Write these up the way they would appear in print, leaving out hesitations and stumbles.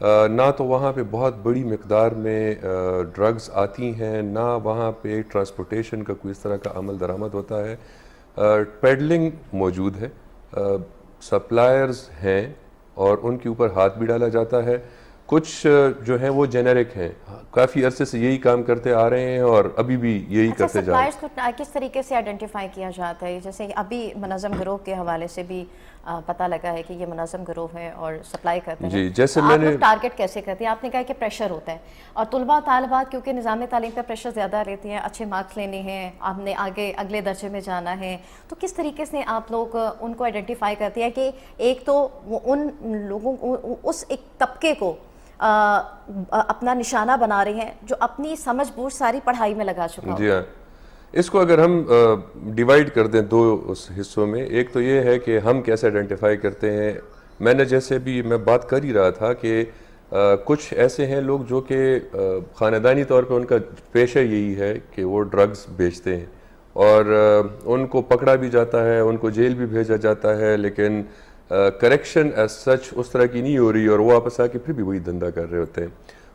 نہ تو وہاں پہ بہت بڑی مقدار میں ڈرگز آتی ہیں، نہ وہاں پہ ٹرانسپورٹیشن کا کوئی اس طرح کا عمل درآمد ہوتا ہے. پیڈلنگ موجود ہے، سپلائرز ہیں اور ان کے اوپر ہاتھ بھی ڈالا جاتا ہے. کچھ جو ہیں وہ جینیرک ہیں، کافی عرصے سے یہی کام کرتے آ رہے ہیں اور ابھی بھی یہی کرتے جا رہے ہیں. سپلائرز کو کس طریقے سے آئیڈینٹیفائی کیا جاتا ہے؟ جیسے ابھی منظم گروہ کے حوالے سے بھی پتہ لگا ہے کہ یہ منظم گروہ ہے اور سپلائی کرتے ہیں. جی، جیسے آپ میں نے لوگ ٹارگٹ کیسے کرتے ہیں؟ آپ نے کہا کہ پریشر ہوتا ہے اور طلباء طالبات کیونکہ نظام تعلیم پہ پریشر زیادہ لیتے ہیں، اچھے مارکس لینے ہیں، آپ نے آگے اگلے درجے میں جانا ہے، تو کس طریقے سے آپ لوگ ان کو آئیڈینٹیفائی کرتے ہیں کہ ایک تو ان لوگوں اس ایک طبقے کو اپنا نشانہ بنا رہے ہیں جو اپنی سمجھ بوجھ ساری پڑھائی میں لگا چکا ہو؟ جی ہاں، اس کو اگر ہم ڈیوائیڈ کر دیں دو اس حصوں میں، ایک تو یہ ہے کہ ہم کیسے آئیڈینٹیفائی کرتے ہیں. میں نے جیسے بھی میں بات کر ہی رہا تھا کہ کچھ ایسے ہیں لوگ جو کہ خاندانی طور پہ ان کا پیشہ یہی ہے کہ وہ ڈرگز بیچتے ہیں اور ان کو پکڑا بھی جاتا ہے، ان کو جیل بھی بھیجا جاتا ہے، لیکن کریکشن ایز سچ اس طرح کی نہیں ہو رہی اور وہ واپس آ کے پھر بھی وہی دھندا کر رہے ہوتے ہیں.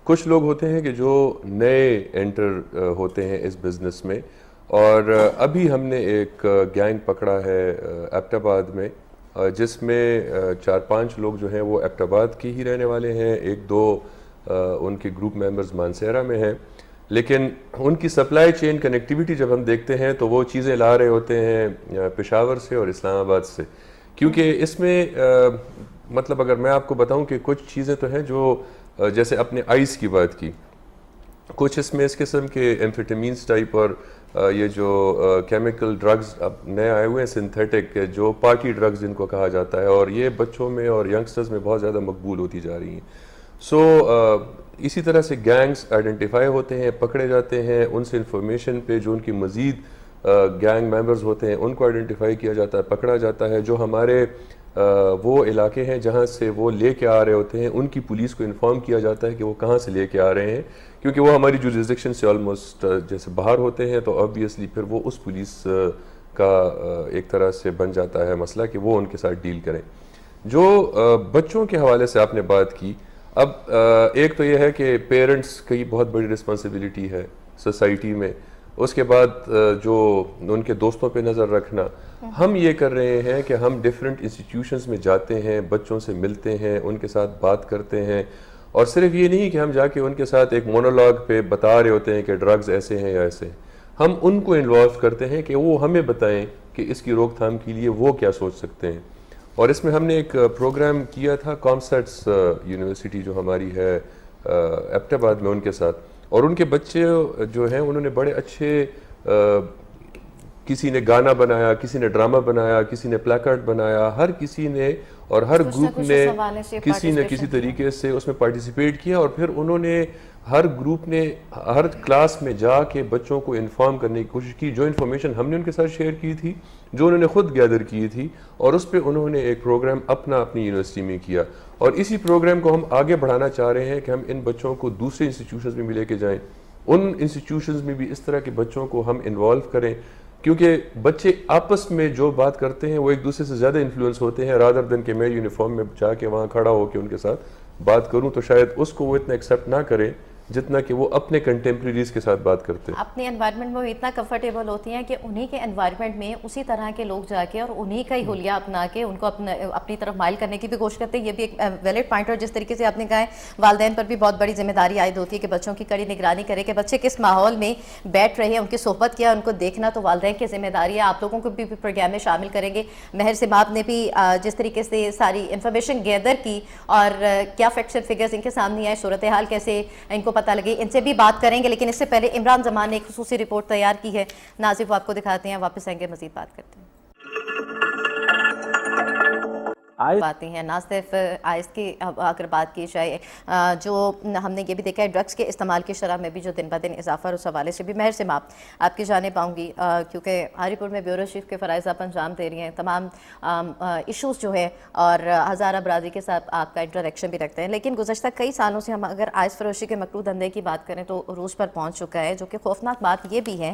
کچھ لوگ ہوتے ہیں کہ جو نئے انٹر ہوتے ہیں اس بزنس میں، اور ابھی ہم نے ایک گینگ پکڑا ہے ایبٹ آباد میں جس میں 4-5 لوگ جو ہیں وہ ایبٹ آباد کے ہی رہنے والے ہیں، 1-2 ان کے گروپ ممبرز مانسہرہ میں ہیں، لیکن ان کی سپلائی چین کنیکٹیویٹی جب ہم دیکھتے ہیں تو وہ چیزیں لا رہے ہوتے ہیں پشاور سے اور اسلام آباد سے. کیونکہ اس میں مطلب اگر میں آپ کو بتاؤں کہ کچھ چیزیں تو ہیں جو جیسے اپنے آئس کی بات کی، کچھ اس میں اس قسم کے ایمفیٹامینز ٹائپ اور یہ جو کیمیکل ڈرگز اب نئے آئے ہوئے ہیں سنتھیٹک، جو پارٹی ڈرگز جن کو کہا جاتا ہے، اور یہ بچوں میں اور ینگسٹرز میں بہت زیادہ مقبول ہوتی جا رہی ہیں. سو اسی طرح سے گینگز آئیڈینٹیفائی ہوتے ہیں، پکڑے جاتے ہیں، ان سے انفارمیشن پہ جو ان کی مزید گینگ ممبرز ہوتے ہیں ان کو آئیڈینٹیفائی کیا جاتا ہے، پکڑا جاتا ہے. جو ہمارے وہ علاقے ہیں جہاں سے وہ لے کے آ رہے ہوتے ہیں ان کی پولیس کو انفارم کیا جاتا ہے کہ وہ کہاں سے لے کے آ رہے ہیں، کیونکہ وہ ہماری جورسڈکشن سے آلموسٹ جیسے باہر ہوتے ہیں، تو آبویسلی پھر وہ اس پولیس کا ایک طرح سے بن جاتا ہے مسئلہ کہ وہ ان کے ساتھ ڈیل کریں. جو بچوں کے حوالے سے آپ نے بات کی، اب ایک تو یہ ہے کہ پیرنٹس کی بہت بڑی رسپانسبلٹی ہے سوسائٹی میں، اس کے بعد جو ان کے دوستوں پہ نظر رکھنا. ہم یہ کر رہے ہیں کہ ہم ڈیفرنٹ انسٹیٹیوشنز میں جاتے ہیں، بچوں سے ملتے ہیں، ان کے ساتھ بات کرتے ہیں، اور صرف یہ نہیں کہ ہم جا کے ان کے ساتھ ایک مونولوگ پہ بتا رہے ہوتے ہیں کہ ڈرگز ایسے ہیں یا ایسے ہیں. ہم ان کو انوالو کرتے ہیں کہ وہ ہمیں بتائیں کہ اس کی روک تھام کے لیے وہ کیا سوچ سکتے ہیں. اور اس میں ہم نے ایک پروگرام کیا تھا کامسیٹس یونیورسٹی جو ہماری ہے ایبٹ آباد میں، ان کے ساتھ، اور ان کے بچے جو ہیں انہوں نے بڑے اچھے کسی نے گانا بنایا، کسی نے ڈرامہ بنایا، کسی نے پلیکارڈ بنایا، ہر کسی نے اور ہر گروپ نے کسی نہ کسی طریقے سے اس میں پارٹیسپیٹ کیا. اور پھر انہوں نے ہر گروپ نے ہر کلاس میں جا کے بچوں کو انفارم کرنے کی کوشش کی، جو انفارمیشن ہم نے ان کے ساتھ شیئر کی تھی، جو انہوں نے خود گیدر کی تھی، اور اس پہ انہوں نے ایک پروگرام اپنی یونیورسٹی میں کیا. اور اسی پروگرام کو ہم آگے بڑھانا چاہ رہے ہیں کہ ہم ان بچوں کو دوسرے انسٹیٹیوشنز میں بھی لے کے جائیں، ان انسٹیٹیوشنز میں بھی اس طرح کے بچوں کو ہم انوالو کریں، کیونکہ بچے آپس میں جو بات کرتے ہیں وہ ایک دوسرے سے زیادہ انفلوئنس ہوتے ہیں، رادر دن کہ میں یونیفارم میں جا کے وہاں کھڑا ہو کے ان کے ساتھ بات کروں تو شاید اس کو وہ اتنا ایکسیپٹ نہ کریں جتنا کہ وہ اپنے کنٹمپریریز کے ساتھ بات کرتے ہیں. اپنے انوائرمنٹ میں وہ اتنا کمفرٹیبل ہوتی ہیں کہ انہی کے انوائرمنٹ میں اسی طرح کے لوگ جا کے اور انہی کا ہی حلیہ اپنا کے ان کو اپنی طرف مائل کرنے کی بھی کوشش کرتے ہیں. یہ بھی ایک ویلڈ پوائنٹ. اور جس طریقے سے آپ نے کہا ہے والدین پر بھی بہت بڑی ذمہ داری عائد ہوتی ہے کہ بچوں کی کڑی نگرانی کرے کہ بچے کس ماحول میں بیٹھ رہے ہیں، ان کی صحبت کیا، ان کو دیکھنا تو والدین کی ذمہ داری ہے. آپ لوگوں کو بھی پروگرام میں شامل کریں گے. مہر سماعت نے بھی جس طریقے سے ساری انفارمیشن گیدر کی اور کیا فیکٹس اینڈ فگرز ان کے سامنے آئے، صورتحال کیسے ان کو پتہ لگی، ان سے بھی بات کریں گے. لیکن اس سے پہلے عمران زمان نے ایک خصوصی رپورٹ تیار کی ہے، ناظر وہ آپ کو دکھاتے ہیں، واپس آئیں گے مزید بات کرتے ہیں. باتیں ہیں نہ صرف آئس کی اگر بات کی جائے، جو ہم نے یہ بھی دیکھا ہے ڈرگس کے استعمال کی شرح میں بھی جو دن بہ دن اضافہ، اور اس حوالے سے بھی مہر سماعت آپ کی جانب آؤں گی، کیونکہ ہاری پور میں بیورو چیف کے فرائض آپ انجام دے رہی ہیں، تمام ایشوز جو ہیں اور ہزارہ برادری کے ساتھ آپ کا انٹریکشن بھی رکھتے ہیں. لیکن گزشتہ کئی سالوں سے ہم اگر آئس فروشی کے مکروہ دھندے کی بات کریں تو عروج پر پہنچ چکا ہے، جو کہ خوفناک بات یہ بھی ہے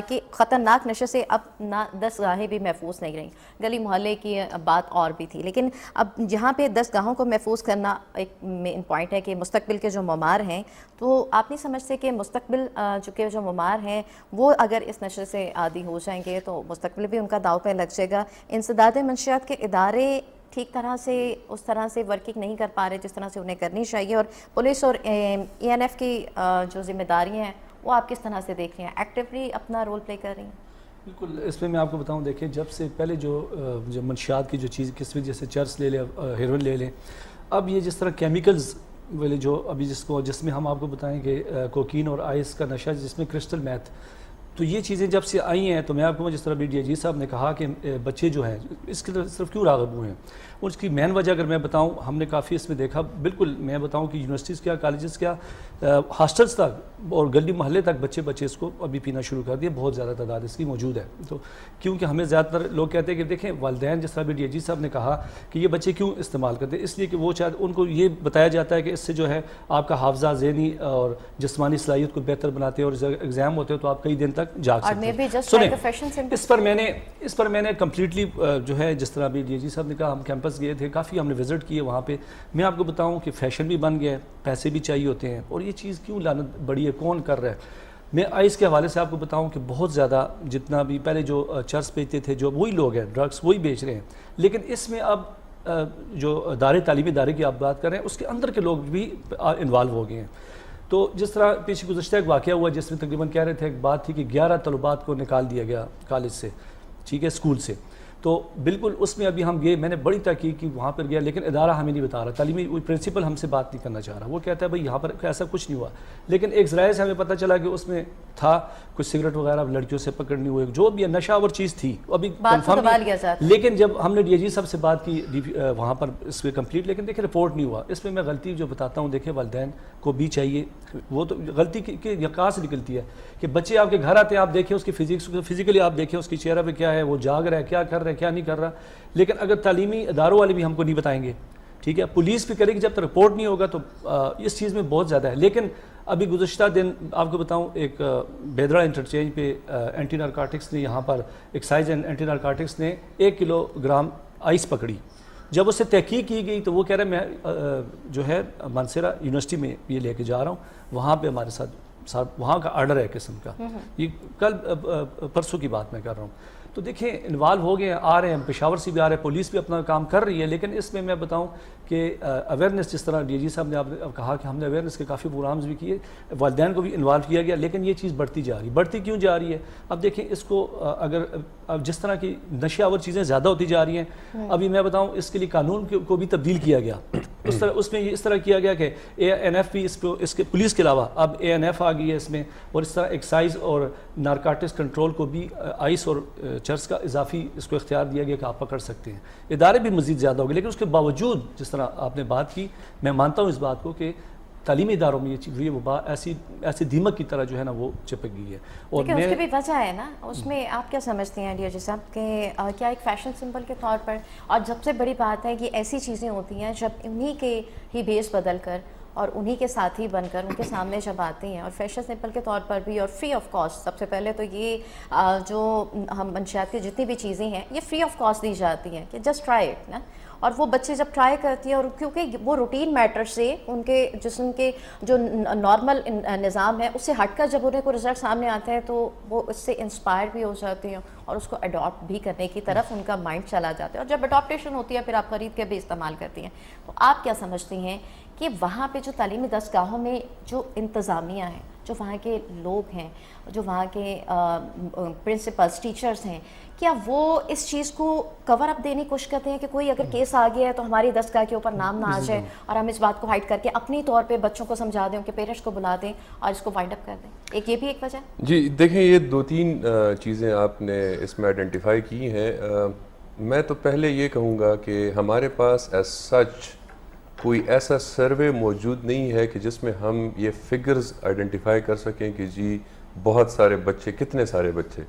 کہ خطرناک نشے سے اب نہ دستگاہیں بھی محفوظ نہیں رہیں. گلی محلے کی بات اور بھی تھی، لیکن لیکن اب یہاں پہ دستگاہوں کو محفوظ کرنا ایک مین پوائنٹ ہے کہ مستقبل کے جو معمار ہیں تو آپ نہیں سمجھتے کہ مستقبل چونکہ جو معمار ہیں وہ اگر اس نشے سے عادی ہو جائیں گے تو مستقبل بھی ان کا داؤ پہ لگ جائے گا. انسداد منشیات کے ادارے ٹھیک طرح سے اس طرح سے ورکنگ نہیں کر پا رہے جس طرح سے انہیں کرنی چاہیے, اور پولیس اور ENF کی جو ذمہ داریاں ہیں وہ آپ کس طرح سے دیکھ رہی ہیں, ایکٹیولی اپنا رول پلے کر رہی ہیں؟ بالکل, اس میں آپ کو بتاؤں, دیکھیں جب سے پہلے جو منشیات کی جو چیز کس وجہ سے چرس لے لیں, ہیروئن لے لیں, اب یہ جس طرح کیمیکلز والے جو ابھی جس میں ہم آپ کو بتائیں کہ کوکین اور آئس کا نشہ جس میں کرسٹل میتھ, تو یہ چیزیں جب سے آئی ہیں تو میں آپ کو جس طرح DIG صاحب نے کہا کہ بچے جو ہیں اس کی طرف کیوں راغب ہوئے ہیں, اس کی مین وجہ اگر میں بتاؤں, ہم نے کافی اس میں دیکھا, بالکل میں بتاؤں کہ یونیورسٹیز کیا, کالجز کیا, ہاسٹلز تک اور گلی محلے تک بچے اس کو ابھی پینا شروع کر دیا, بہت زیادہ تعداد اس کی موجود ہے. تو کیونکہ ہمیں زیادہ تر لوگ کہتے ہیں کہ دیکھیں والدین, جس طرح بھی DIG صاحب نے کہا کہ یہ بچے کیوں استعمال کرتے ہیں, اس لیے کہ وہ چاہتے, ان کو یہ بتایا جاتا ہے کہ اس سے جو ہے آپ کا حافظہ, ذہنی اور جسمانی صلاحیت کو بہتر بناتے ہیں, اور ایگزام ہوتے ہیں تو آپ کئی دن تک جاگ سکتے ہیں. سنیں, اس پر میں نے کمپلیٹلی جو ہے جس طرح بھی DIG صاحب نے کہا, ہم کیمپس گئے تھے, کافی ہم نے وزٹ کیے وہاں پہ. میں آپ کو بتاؤں کہ فیشن بھی بن گیا ہے, پیسے بھی چاہیے ہوتے ہیں, اور یہ چیز کیوں لعنت بڑی ہے, کون کر رہا ہے. میں آئس کے حوالے سے آپ کو بتاؤں کہ بہت زیادہ جتنا بھی پہلے جو چرس بیچتے تھے جو وہی لوگ ہیں, ڈرگس وہی بیچ رہے ہیں, لیکن اس میں اب جو تعلیمی ادارے کی آپ بات کر رہے ہیں اس کے اندر کے لوگ بھی انوالو ہو گئے ہیں. تو جس طرح پیچھے گزشتہ ایک واقعہ ہوا جس میں تقریباً کہہ رہے تھے, ایک بات تھی کہ 11 طلبات کو نکال دیا گیا کالج سے, ٹھیک ہے, اسکول سے. تو بالکل اس میں ابھی ہم گئے, میں نے بڑی تحقیق کی وہاں پر گیا, لیکن ادارہ ہمیں نہیں بتا رہا, تعلیمی پرنسپل ہم سے بات نہیں کرنا چاہ رہا. وہ کہتا ہے بھائی یہاں پر ایسا کچھ نہیں ہوا, لیکن ایک ذرائع سے ہمیں پتہ چلا کہ اس میں تھا کچھ سگریٹ وغیرہ لڑکیوں سے پکڑنی ہوئی, جو بھی نشہ اور چیز تھی ابھی کنفرم نہیں. لیکن جب ہم نے DIG صاحب سے بات کی وہاں پر اس پہ کمپلیٹ, لیکن دیکھیں رپورٹ نہیں ہوا. اس میں غلطی جو بتاتا ہوں, دیکھیں والدین کو بھی چاہیے, وہ تو غلطی کی کہاں سے نکلتی ہے کہ بچے آپ کے گھر آتے ہیں, آپ دیکھیں اس کی فزیکلی آپ دیکھیں اس کی چہرہ پہ کیا ہے, وہ جاگ رہا ہے, کیا کر رہا ہے, کیا نہیں کر رہا. لیکن اگر تعلیمی اداروں والے بھی ہم کو نہیں بتائیں گے, ٹھیک ہے, پولیس بھی کرے گی, جب تک رپورٹ نہیں ہوگا تو اس چیز میں بہت زیادہ ہے. لیکن ابھی گزشتہ دن آپ کو بتاؤں, ایک بیدرا انٹرچینج پہ اینٹی نارکوٹکس نے, یہاں پر ایکسائز اینڈ اینٹی نارکوٹکس نے 1 کلو گرام آئس پکڑی. جب اس سے تحقیق کی گئی تو وہ کہہ رہے میں جو ہے مانسیرا یونیورسٹی میں یہ لے کے جا رہا ہوں, وہاں پہ ہمارے ساتھ وہاں کا آرڈر ہے قسم کا, یہ کل پرسوں کی بات میں کر رہا ہوں. تو دیکھیں انوالو ہو گئے ہیں, آ رہے ہیں, پشاور سے بھی آ رہے ہیں, پولیس بھی اپنا کام کر رہی ہے. لیکن اس میں بتاؤں کہ اویئرنیس, جس طرح DIG صاحب نے آپ کہا کہ ہم نے اویئرنیس کے کافی پروگرامز بھی کیے, والدین کو بھی انوالو کیا گیا, لیکن یہ چیز بڑھتی جا رہی ہے. بڑھتی کیوں جا رہی ہے؟ اب دیکھیں اس کو اگر اب جس طرح کی نشہ آور چیزیں زیادہ ہوتی جا رہی ہیں, ابھی میں بتاؤں اس کے لیے قانون کو بھی تبدیل کیا گیا. اس میں اس طرح کیا گیا کہ ANF بھی اس کے پولیس کے علاوہ اب ANF آ گئی ہے اس میں, اور اس طرح ایکسائز اور نارکوٹکس کنٹرول کو بھی آئس اور چرس کا اضافی اس کو اختیار دیا گیا کہ آپ پکڑ سکتے ہیں. ادارے بھی مزید زیادہ ہو گئے, لیکن اس کے باوجود جس طرح آپ نے بات کی, میں مانتا ہوں اس بات کو کہ تعلیمی اداروں میں یہ وبا ایسی دیمک کی طرح جو ہے نا وہ چپک گئی ہے. اور اس کی بھی وجہ ہے نا, اس میں آپ کیا سمجھتے ہیں DIG صاحب کہ کیا ایک فیشن سمبل کے طور پر, اور سب سے بڑی بات ہے کہ ایسی چیزیں ہوتی ہیں جب انہی کے ہی بیس بدل کر اور انہی کے ساتھی بن کر ان کے سامنے جب آتے ہیں, اور فیشن سمبل کے طور پر بھی, اور فری آف کاسٹ. سب سے پہلے تو یہ جو ہم منشیات کی جتنی بھی چیزیں ہیں یہ فری آف کاسٹ دی جاتی ہیں کہ جسٹ ٹرائی اٹ نا. اور وہ بچے جب ٹرائی کرتی ہیں, اور کیونکہ وہ روٹین میٹر سے ان کے جسم کے جو نارمل نظام ہے اس سے ہٹ کر جب انہیں کوئی رزلٹ سامنے آتے ہیں تو وہ اس سے انسپائر بھی ہو جاتے ہیں, اور اس کو اڈاپٹ بھی کرنے کی طرف ان کا مائنڈ چلا جاتا ہے. اور جب اڈاپٹیشن ہوتی ہے پھر آپ خرید کے بھی استعمال کرتی ہیں. تو آپ کیا سمجھتی ہیں کہ وہاں پہ جو تعلیمی دستگاہوں میں جو انتظامیہ ہیں, جو وہاں کے لوگ ہیں, جو وہاں کے پرنسپلز, ٹیچرز ہیں, کیا وہ اس چیز کو کور اپ دینے کی کوشش کرتے ہیں کہ کوئی اگر کیس آ گیا ہے تو ہماری دستگاہ کے اوپر نام نہ آ جائے, اور ہم اس بات کو ہائڈ کر کے اپنی طور پہ بچوں کو سمجھا دیں, ان کے پیرنٹس کو بلا دیں اور اس کو وائنڈ اپ کر دیں؟ ایک یہ بھی ایک وجہ ہے. جی دیکھیں, یہ 2-3 چیزیں آپ نے اس میں آئیڈینٹیفائی کی ہیں. میں تو پہلے یہ کہوں گا کہ ہمارے پاس ایز سچ کوئی ایسا سروے موجود نہیں ہے کہ جس میں ہم یہ فگرز آئیڈینٹیفائی کر سکیں کہ جی بہت سارے بچے, کتنے سارے بچے.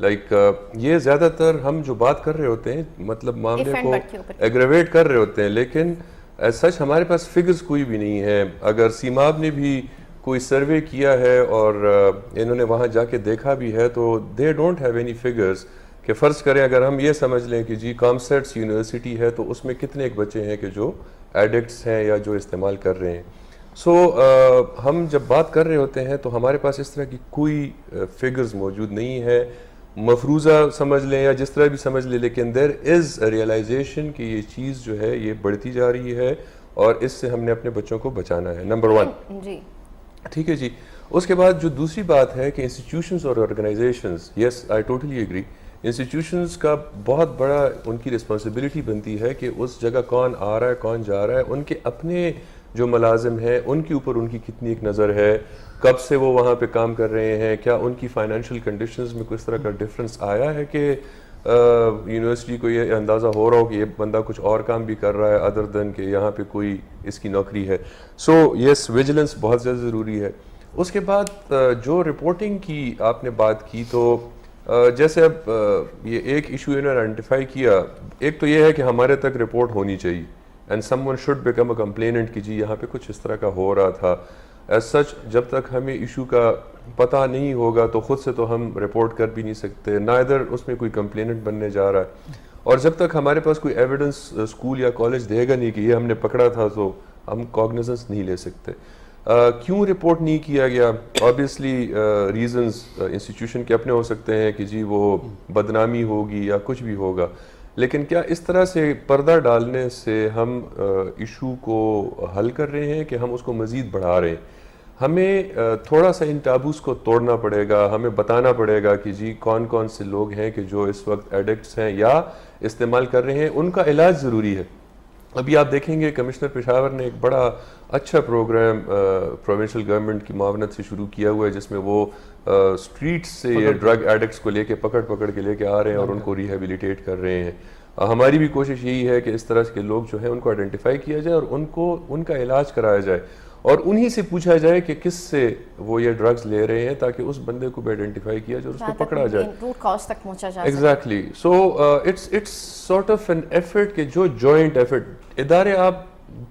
لائک یہ زیادہ تر ہم جو بات کر رہے ہوتے ہیں مطلب معاملے کو ایگریویٹ کر رہے ہوتے ہیں, لیکن ایز سچ ہمارے پاس فگرز کوئی بھی نہیں ہے. اگر سیماب نے بھی کوئی سروے کیا ہے اور انہوں نے وہاں جا کے دیکھا بھی ہے تو they don't have any figures کہ فرض کریں اگر ہم یہ سمجھ لیں کہ جی کامسیٹس یونیورسٹی ہے تو اس میں کتنے ایک بچے ہیں کہ جو ایڈکٹس ہیں یا جو استعمال کر رہے ہیں. سو ہم جب بات کر رہے ہوتے ہیں تو ہمارے پاس اس طرح کی کوئی فگرز موجود نہیں ہے, مفروضہ سمجھ لیں یا جس طرح بھی سمجھ لیں, لیکن دیر از ریئلائزیشن کہ یہ چیز جو ہے یہ بڑھتی جا رہی ہے اور اس سے ہم نے اپنے بچوں کو بچانا ہے, نمبر 1. جی ٹھیک ہے جی. اس کے بعد جو دوسری بات ہے کہ انسٹیٹیوشنز اور organizations, yes I totally agree, institutions کا بہت بڑا ان کی رسپانسبلٹی بنتی ہے کہ اس جگہ کون آ رہا ہے کون جا رہا ہے, ان کے اپنے جو ملازم ہیں ان کے اوپر ان کی کتنی ایک نظر ہے, کب سے وہ وہاں پہ کام کر رہے ہیں, کیا ان کی فائنینشیل کنڈیشنز میں کس طرح کا ڈفرینس آیا ہے کہ یونیورسٹی کو یہ اندازہ ہو رہا ہو کہ یہ بندہ کچھ اور کام بھی کر رہا ہے ادر دین کہ یہاں پہ کوئی اس کی نوکری ہے. سو یس ویجیلنس بہت زیادہ ضروری ہے. اس کے بعد جو رپورٹنگ کی آپ نے بات کی تو جیسے اب یہ ایک ایشو انہوں نے آئیڈینٹیفائی کیا, ایک تو یہ ہے کہ ہمارے تک رپورٹ ہونی چاہیے and some one should become a complainant کہ جی یہاں پہ کچھ اس طرح کا ہو رہا تھا. ایز سچ جب تک ہمیں ایشو کا پتہ نہیں ہوگا تو خود سے تو ہم رپورٹ کر بھی نہیں سکتے, نہ ادھر اس میں کوئی کمپلیننٹ بننے جا رہا ہے, اور جب تک ہمارے پاس کوئی ایویڈنس اسکول یا کالج دے گا نہیں کہ یہ ہم نے پکڑا تھا تو ہم کاگنیزنس نہیں لے سکتے. کیوں رپورٹ نہیں کیا گیا؟ آبویسلی ریزنز انسٹیٹیوشن کے اپنے ہو سکتے ہیں کہ جی وہ بدنامی ہوگی یا کچھ بھی ہوگا, لیکن کیا اس طرح سے پردہ ڈالنے سے ہم ایشو کو حل کر رہے ہیں کہ ہم اس کو مزید بڑھا رہے ہیں؟ ہمیں تھوڑا سا ان ٹابوز کو توڑنا پڑے گا, ہمیں بتانا پڑے گا کہ جی کون کون سے لوگ ہیں کہ جو اس وقت ایڈکٹس ہیں یا استعمال کر رہے ہیں, ان کا علاج ضروری ہے. ابھی آپ دیکھیں گے کمشنر پشاور نے ایک بڑا اچھا پروگرام پروونشل گورنمنٹ کی معاونت سے شروع کیا ہوا ہے جس میں وہ اسٹریٹس سے یہ ڈرگ ایڈکٹس کو لے کے پکڑ کے لے کے آ رہے ہیں اور ان کو ریہیبلیٹیٹ کر رہے ہیں. ہماری بھی کوشش یہی ہے کہ اس طرح کے لوگ جو ہیں ان کو آئیڈینٹیفائی کیا جائے اور ان کا علاج کرایا جائے اور انہی سے پوچھا جائے کہ کس سے وہ یہ ڈرگز لے رہے ہیں تاکہ اس بندے کو بھی آئیڈینٹیفائی کیا جائے اور اس کو پکڑا جائے. روٹ کاز تک پہنچا جائے. Exactly. So it's sort of an effort کہ جو جوائنٹ ایفرٹ, ادارے آپ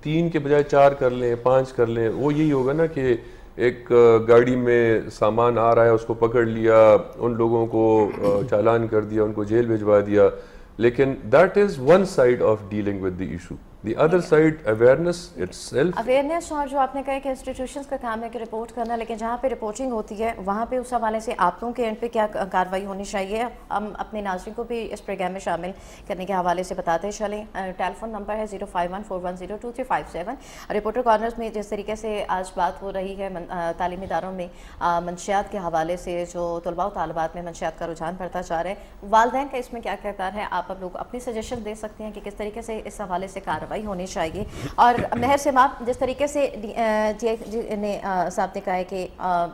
3 کے بجائے 4 کر لیں 5 کر لیں, وہ یہی ہوگا نا کہ ایک گاڑی میں سامان آ رہا ہے اس کو پکڑ لیا, ان لوگوں کو چالان کر دیا, ان کو جیل بھجوا دیا, لیکن that is one side of dealing with the issue. The other side awareness itself. Awareness, اور جو آپ نے کہا کہ انسٹیٹیوشنز کا کام ہے کہ رپورٹ کرنا, لیکن جہاں پہ رپورٹنگ ہوتی ہے وہاں پہ اس حوالے سے آپ لوگوں کے اینڈ پہ کیا کارروائی ہونی چاہیے؟ ہم اپنے ناظرین کو بھی اس پروگرام میں شامل کرنے کے حوالے سے بتاتے چلیں. ٹیلی فون نمبر ہے 0514102357. رپورٹر کارنرز میں جس طریقے سے آج بات ہو رہی ہے تعلیمی اداروں میں منشیات کے حوالے سے, جو طلباء و طالبات میں منشیات کا رجحان بڑھتا جا رہا ہے, والدین کا اس میں کیا کردار ہے؟ آپ لوگ اپنی سجیشن دے سکتے ہیں کہ کس طریقے سے اس حوالے سے کارروائی ہونی چاہیے. اور مہر سماپ, جس طریقے سے صاحب نے کہا ہے کہ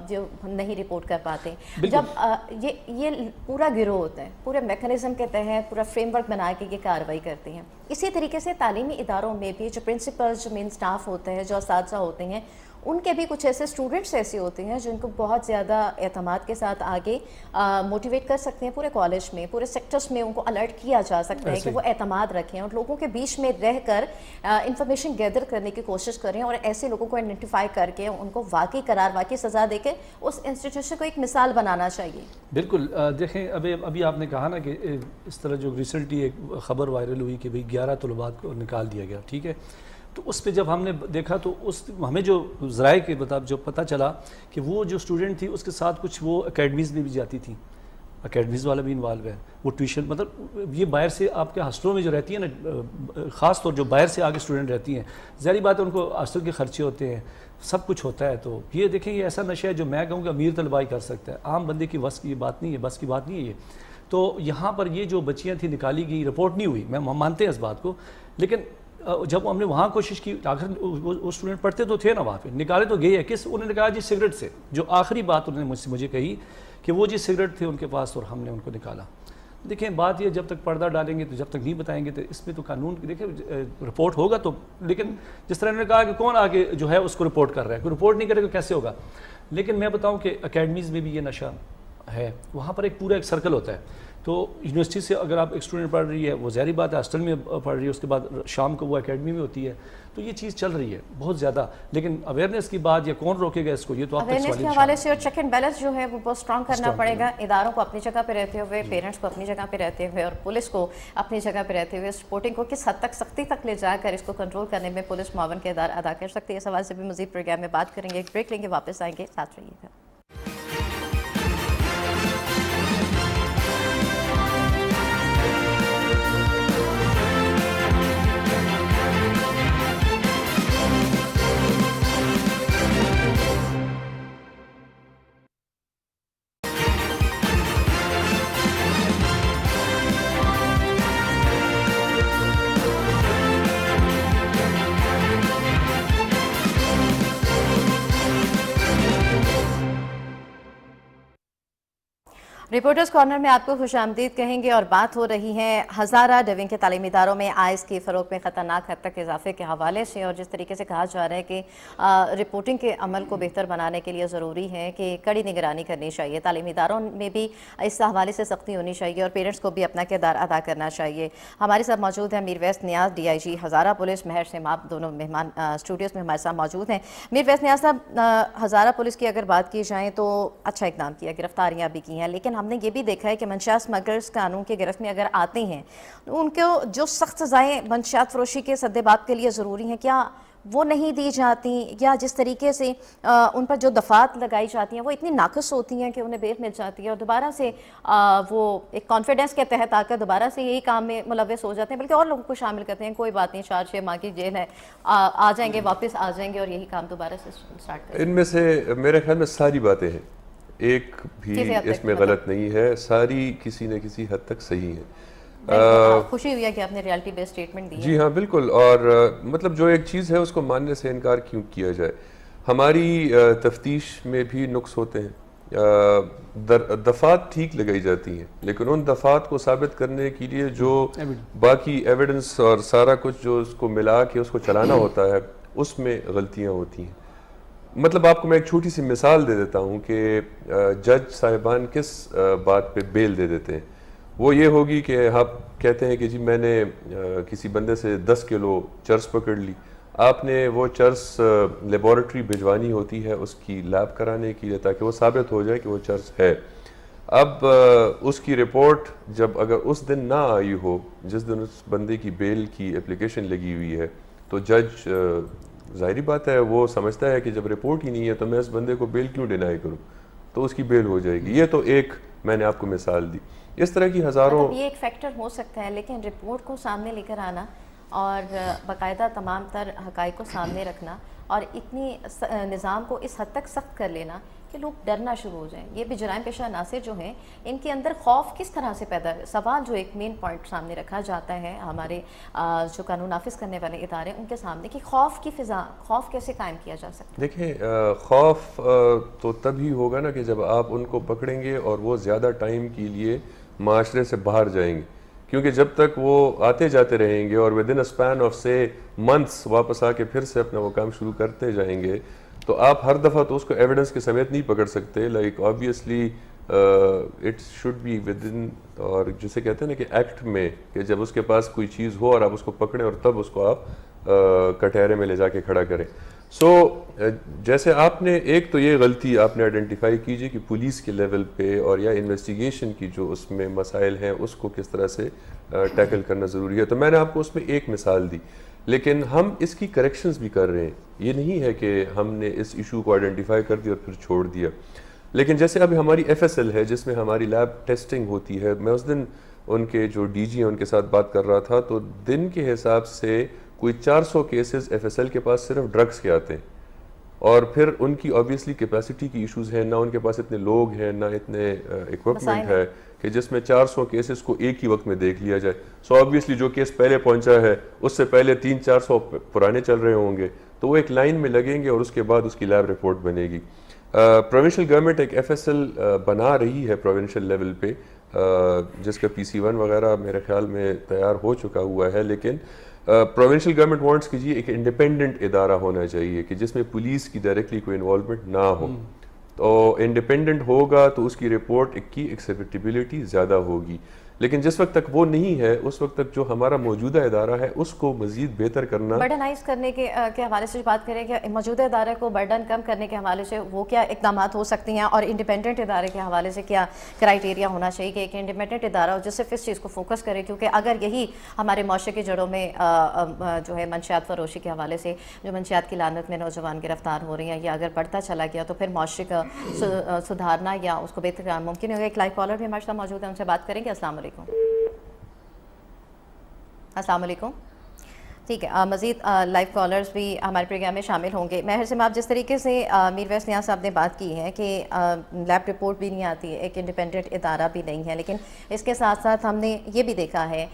جو نہیں رپورٹ کر پاتے, جب یہ پورا گروہ ہوتا ہے, پورے میکانزم کے تحت پورا فریم ورک بنا کے یہ کارروائی کرتے ہیں, اسی طریقے سے تعلیمی اداروں میں بھی جو پرنسپل, جو مین سٹاف ہوتے ہیں, جو اساتذہ ہوتے ہیں, ان کے بھی کچھ ایسے اسٹوڈنٹس ایسے ہوتے ہیں جن کو بہت زیادہ اعتماد کے ساتھ آگے موٹیویٹ کر سکتے ہیں. پورے کالج میں, پورے سیکٹرز میں ان کو الرٹ کیا جا سکتا ہے کہ وہ اعتماد رکھیں اور لوگوں کے بیچ میں رہ کر انفارمیشن گیدر کرنے کی کوشش کریں اور ایسے لوگوں کو آئیڈینٹیفائی کر کے ان کو واقعی قرار, واقعی سزا دے کے اس انسٹیٹیوشن کو ایک مثال بنانا چاہیے. بالکل. دیکھیں ابھی آپ نے کہا نا کہ اس طرح جو ریسنٹلی ایک خبر وائرل ہوئی کہ بھئی 11 طلباء کو نکال دیا گیا, ٹھیک ہے, تو اس پہ جب ہم نے دیکھا تو ہمیں جو ذرائع کے مطابق جو پتہ چلا کہ وہ جو اسٹوڈنٹ تھی اس کے ساتھ کچھ وہ اکیڈمیز میں بھی جاتی تھیں, اکیڈمیز والا بھی انوالو ہے, وہ ٹیوشن, مطلب یہ باہر سے آپ کے ہاسٹلوں میں جو رہتی ہیں نا, خاص طور جو باہر سے آگے اسٹوڈنٹ رہتی ہیں, ظاہری بات ہے ان کو ہاسٹل کے خرچے ہوتے ہیں, سب کچھ ہوتا ہے. تو یہ دیکھیں یہ ایسا نشہ ہے جو میں کہوں کہ امیر طلباء ہی کر سکتا ہے, عام بندے کی بس کی بات نہیں ہے, بس کی بات نہیں ہے یہ. تو یہاں پر یہ جو بچیاں تھیں نکالی گئی, رپورٹ نہیں ہوئی, میں مانتے ہیں اس بات کو, لیکن جب ہم نے وہاں کوشش کی, آخر وہ اسٹوڈنٹ پڑھتے تو تھے نا وہاں پہ, نکالے تو گئے ہیں کس, انہوں نے کہا جی سگریٹ سے, جو آخری بات انہوں نے مجھے کہی کہ وہ جی سگریٹ تھے ان کے پاس اور ہم نے ان کو نکالا. دیکھیں بات یہ, جب تک پردہ ڈالیں گے تو جب تک نہیں بتائیں گے تو اس میں تو قانون, دیکھیں رپورٹ ہوگا تو, لیکن جس طرح انہوں نے کہا کہ کون آگے جو ہے اس کو رپورٹ کر رہا ہے, کوئی رپورٹ نہیں کرے گا کیسے ہوگا. لیکن میں بتاؤں کہ اکیڈمیز میں بھی یہ نشہ ہے, وہاں پر ایک پورا ایک سرکل ہوتا ہے. تو یونیورسٹی سے اگر آپ ایک اسٹوڈنٹ پڑھ رہی ہے وہ ظاہری بات ہے ہاسٹل میں پڑھ رہی ہے, اس کے بعد شام کو وہ اکیڈمی میں ہوتی ہے, تو یہ چیز چل رہی ہے بہت زیادہ. لیکن اویئرنیس کی بات یا کون روکے گا اس کو, یہ تو آپ تک اویئرنیس کے حوالے سے اور چیک اینڈ بیلنس جو ہے وہ بہت اسٹرانگ کرنا پڑے گا. اداروں کو اپنی جگہ پہ رہتے ہوئے, پیرنٹس کو اپنی جگہ پہ رہتے ہوئے, اور پولیس کو اپنی جگہ پہ رہتے ہوئے سپورٹنگ کو کس حد تک سختی تک لے جا کر اس کو کنٹرول کرنے میں پولیس معاون کردار ادا کر سکتی ہے. اس حوالے سے بھی مزید پروگرام میں بات کریں گے. ایک بریک لیں گے, واپس آئیں گے, ساتھ رہیے گا. رپورٹرز کارنر میں آپ کو خوش آمدید کہیں گے, اور بات ہو رہی ہے ہزارہ ڈوینگ کے تعلیمی اداروں میں آئس کے فروغ میں خطرناک حد تک اضافے کے حوالے سے, اور جس طریقے سے کہا جا رہا ہے کہ رپورٹنگ کے عمل کو بہتر بنانے کے لیے ضروری ہے کہ کڑی نگرانی کرنی چاہیے. تعلیمی اداروں میں بھی اس حوالے سے سختی ہونی چاہیے اور پیرنٹس کو بھی اپنا کردار ادا کرنا چاہیے. ہمارے ساتھ موجود ہیں Mir Wais Niaz, D I G Hazara police, Mehr Seemab, دونوں مہمان اسٹوڈیوز میں ہمارے ساتھ موجود ہیں. میر ویس نیاز صاحب, ہزارہ پولیس کی اگر بات کی جائیں تو اچھا اقدام کیا, گرفتاریاں بھی کی ہیں, لیکن ہم نے یہ بھی دیکھا ہے کہ منشیات اسمگلرز قانون کے گرفت میں اگر آتے ہیں تو ان کو جو سخت سزائیں منشیات فروشی کے سدباب کے لیے ضروری ہیں, کیا وہ نہیں دی جاتی, یا جس طریقے سے ان پر جو دفعات لگائی جاتی ہیں وہ اتنی ناقص ہوتی ہیں کہ انہیں بیل مل جاتی ہے اور دوبارہ سے وہ ایک کانفیڈنس کے تحت آ کر دوبارہ سے یہی کام میں ملوث ہو جاتے ہیں, بلکہ اور لوگوں کو شامل کرتے ہیں, کوئی بات نہیں 4-6 ماہ کی جیل ہے, آ جائیں گے, واپس آ جائیں گے اور یہی کام دوبارہ سے سٹارٹ کریں گے. ان میں سے میرے خیال میں ساری باتیں ہیں, ایک بھی اس میں غلط نہیں ہے, ساری کسی نہ کسی حد تک صحیح ہیں. خوشی ہوئی ہے کہ آپ نے ریالٹی بیس اسٹیٹمنٹ دی ہے. جی ہاں بالکل, اور مطلب جو ایک چیز ہے اس کو ماننے سے انکار کیوں کیا جائے. ہماری تفتیش میں بھی نقص ہوتے ہیں, دفعات ٹھیک لگائی جاتی ہیں, لیکن ان دفعات کو ثابت کرنے کے لیے جو باقی ایویڈنس اور سارا کچھ جو اس کو ملا کے اس کو چلانا ہوتا ہے اس میں غلطیاں ہوتی ہیں. مطلب آپ کو میں ایک چھوٹی سی مثال دے دیتا ہوں کہ جج صاحبان کس بات پہ بیل دے دیتے ہیں. وہ یہ ہوگی کہ آپ کہتے ہیں کہ جی میں نے کسی بندے سے 10 کلو چرس پکڑ لی, آپ نے وہ چرس لیبارٹری بھجوانی ہوتی ہے اس کی لیب کرانے کے لیے تاکہ وہ ثابت ہو جائے کہ وہ چرس ہے. اب اس کی رپورٹ جب اگر اس دن نہ آئی ہو جس دن اس بندے کی بیل کی اپلیکیشن لگی ہوئی ہے, تو جج ظاہری بات ہے وہ سمجھتا ہے کہ جب رپورٹ ہی نہیں ہے تو میں اس بندے کو بیل کیوں ڈینائی کروں, تو اس کی بیل ہو جائے گی. یہ تو ایک میں نے آپ کو مثال دی. اس طرح کی ہزاروں, یہ ایک فیکٹر ہو سکتا ہے, لیکن رپورٹ کو سامنے لے کر آنا اور باقاعدہ تمام تر حقائق کو سامنے رکھنا اور اتنی نظام کو اس حد تک سخت کر لینا کہ لوگ ڈرنا شروع ہو جائیں. یہ بھی جرائم پیشہ عناصر جو ہیں ان کے اندر خوف کس طرح سے پیدا ہے. سوال جو ایک مین پوائنٹ سامنے رکھا جاتا ہے ہمارے جو قانون نافذ کرنے والے ادارے ان کے سامنے, کہ خوف کی فضا, خوف کیسے قائم کیا جا سکتا ہے. دیکھیں خوف تو تبھی ہوگا نا کہ جب آپ ان کو پکڑیں گے اور وہ زیادہ ٹائم کے لیے معاشرے سے باہر جائیں گے, کیونکہ جب تک وہ آتے جاتے رہیں گے اور ودن اے اسپین آف سے منتھس واپس آ کے پھر سے اپنا وہ کام شروع کرتے جائیں گے, تو آپ ہر دفعہ تو اس کو ایویڈنس کے سمیت نہیں پکڑ سکتے. Like obviously it should be within, اور جسے کہتے ہیں نا کہ ایکٹ میں, کہ جب اس کے پاس کوئی چیز ہو اور آپ اس کو پکڑیں اور تب اس کو آپ کٹہرے میں لے جا کے کھڑا کریں. سو جیسے آپ نے ایک تو یہ غلطی آپ نے آئیڈینٹیفائی کیجئے کہ پولیس کے لیول پہ اور یا انویسٹیگیشن کی جو اس میں مسائل ہیں اس کو کس طرح سے ٹیکل کرنا ضروری ہے. تو میں نے آپ کو اس میں ایک مثال دی, لیکن ہم اس کی کریکشنز بھی کر رہے ہیں. یہ نہیں ہے کہ ہم نے اس ایشو کو آئیڈینٹیفائی کر دیا اور پھر چھوڑ دیا. لیکن جیسے ابھی ہماری ایف ایس ایل ہے جس میں ہماری لیب ٹیسٹنگ ہوتی ہے, میں اس دن ان کے جو ڈی جی ہیں ان کے ساتھ بات کر رہا تھا, تو دن کے حساب سے کوئی 400 کیسز ایف ایس ایل کے پاس صرف ڈرگس کے آتے ہیں, اور پھر ان کی آبویسلی کیپیسٹی کی ایشوز ہیں, نہ ان کے پاس اتنے لوگ ہیں نہ اتنے ایکوپمنٹ ہے کہ جس میں 400 کیسز کو ایک ہی وقت میں دیکھ لیا جائے. سو آبویسلی جو کیس پہلے پہنچا ہے اس سے پہلے 300-400 پرانے چل رہے ہوں گے, تو وہ ایک لائن میں لگیں گے اور اس کے بعد اس کی لیب رپورٹ بنے گی. پروونشل گورنمنٹ ایک ایف ایس ایل بنا رہی ہے پروونشل لیول پہ, جس کا PC1 وغیرہ میرے خیال میں تیار ہو چکا ہوا ہے. لیکن پروونشل گورنمنٹ وانٹس کہ جی ایک انڈیپینڈنٹ ادارہ ہونا چاہیے کہ جس میں پولیس کی ڈائریکٹلی کوئی انوالومنٹ نہ ہو. تو انڈیپینڈنٹ ہوگا تو اس کی رپورٹ کی ایکسیپٹیبلٹی زیادہ ہوگی. لیکن جس وقت تک وہ نہیں ہے اس وقت تک جو ہمارا موجودہ ادارہ ہے اس کو مزید بہتر کرنا. برڈنائز کرنے کے حوالے سے بات کریں کہ موجودہ ادارے کو برڈن کم کرنے کے حوالے سے وہ کیا اقدامات ہو سکتی ہیں, اور انڈیپینڈنٹ ادارے کے حوالے سے کیا کرائیٹیریا ہونا چاہیے کہ ایک انڈیپینڈنٹ ادارہ ہو جو صرف اس چیز کو فوکس کرے, کیونکہ اگر یہی ہمارے معاشرے کی جڑوں میں جو ہے منشیات فروشی کے حوالے سے جو منشیات کی لعنت میں نوجوان گرفتار ہو رہی ہیں, یہ اگر بڑھتا چلا گیا تو پھر معاشرے کا سدھارنا یا اس کو بہتر کرنا ممکن ہوگا. ایک لائیو کالر بھی ہمارے ساتھ موجود ہے, ان سے بات کریں گے. السلام علیکم. السلام علیکم. ٹھیک ہے, مزید لائیو کالرز بھی ہمارے پروگرام میں شامل ہوں گے. ماہر صاحب, جس طریقے سے میر ویس نیاز صاحب نے بات کی ہے کہ لیب رپورٹ بھی نہیں آتی ہے, ایک انڈیپینڈنٹ ادارہ بھی نہیں ہے, لیکن اس کے ساتھ ساتھ ہم نے یہ بھی دیکھا ہے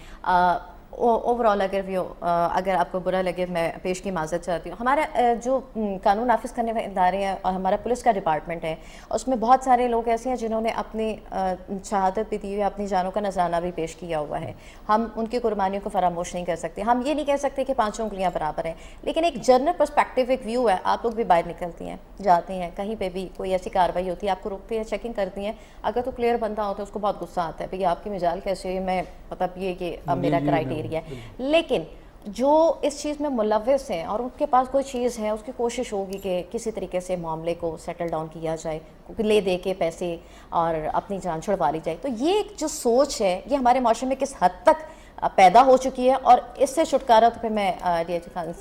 اوور آل اگر آپ کو برا لگے میں پیش کی معذرت چاہتی ہوں, ہمارا جو قانون نافذ کرنے والے ادارے ہیں اور ہمارا پولیس کا ڈپارٹمنٹ ہے اس میں بہت سارے لوگ ایسے ہیں جنہوں نے اپنی شہادت بھی دی ہوئی, اپنی جانوں کا نذرانہ بھی پیش کیا ہوا ہے. ہم ان کی قربانیوں کو فراموش نہیں کر سکتے. ہم یہ نہیں کہہ سکتے کہ پانچوں انگلیاں برابر ہیں, لیکن ایک جنرل پرسپیکٹیو ایک ویو ہے. آپ لوگ بھی باہر نکلتی ہیں, جاتے ہیں, کہیں پہ بھی کوئی ایسی کارروائی ہوتی ہے آپ کو روکتے ہیں, چیکنگ کرتی ہیں, اگر تو کلیئر بندہ ہوتا ہے اس کو بہت غصہ آتا ہے بھئی آپ کی مجال کیسے ہوئی, میں مطلب یہ کہ میرا کرائیٹیریا ہے. لیکن جو اس چیز میں ملوث ہیں اور ان کے پاس کوئی چیز ہے, اس کی کوشش ہوگی کہ کسی طریقے سے معاملے کو سیٹل ڈاؤن کیا جائے, لے دے کے پیسے اور اپنی جان چھڑوا لی جائے. تو یہ جو سوچ ہے یہ ہمارے معاشرے میں کس حد تک پیدا ہو چکی ہے, اور اس سے چھٹکارا تو پھر میں ڈی ایچ خان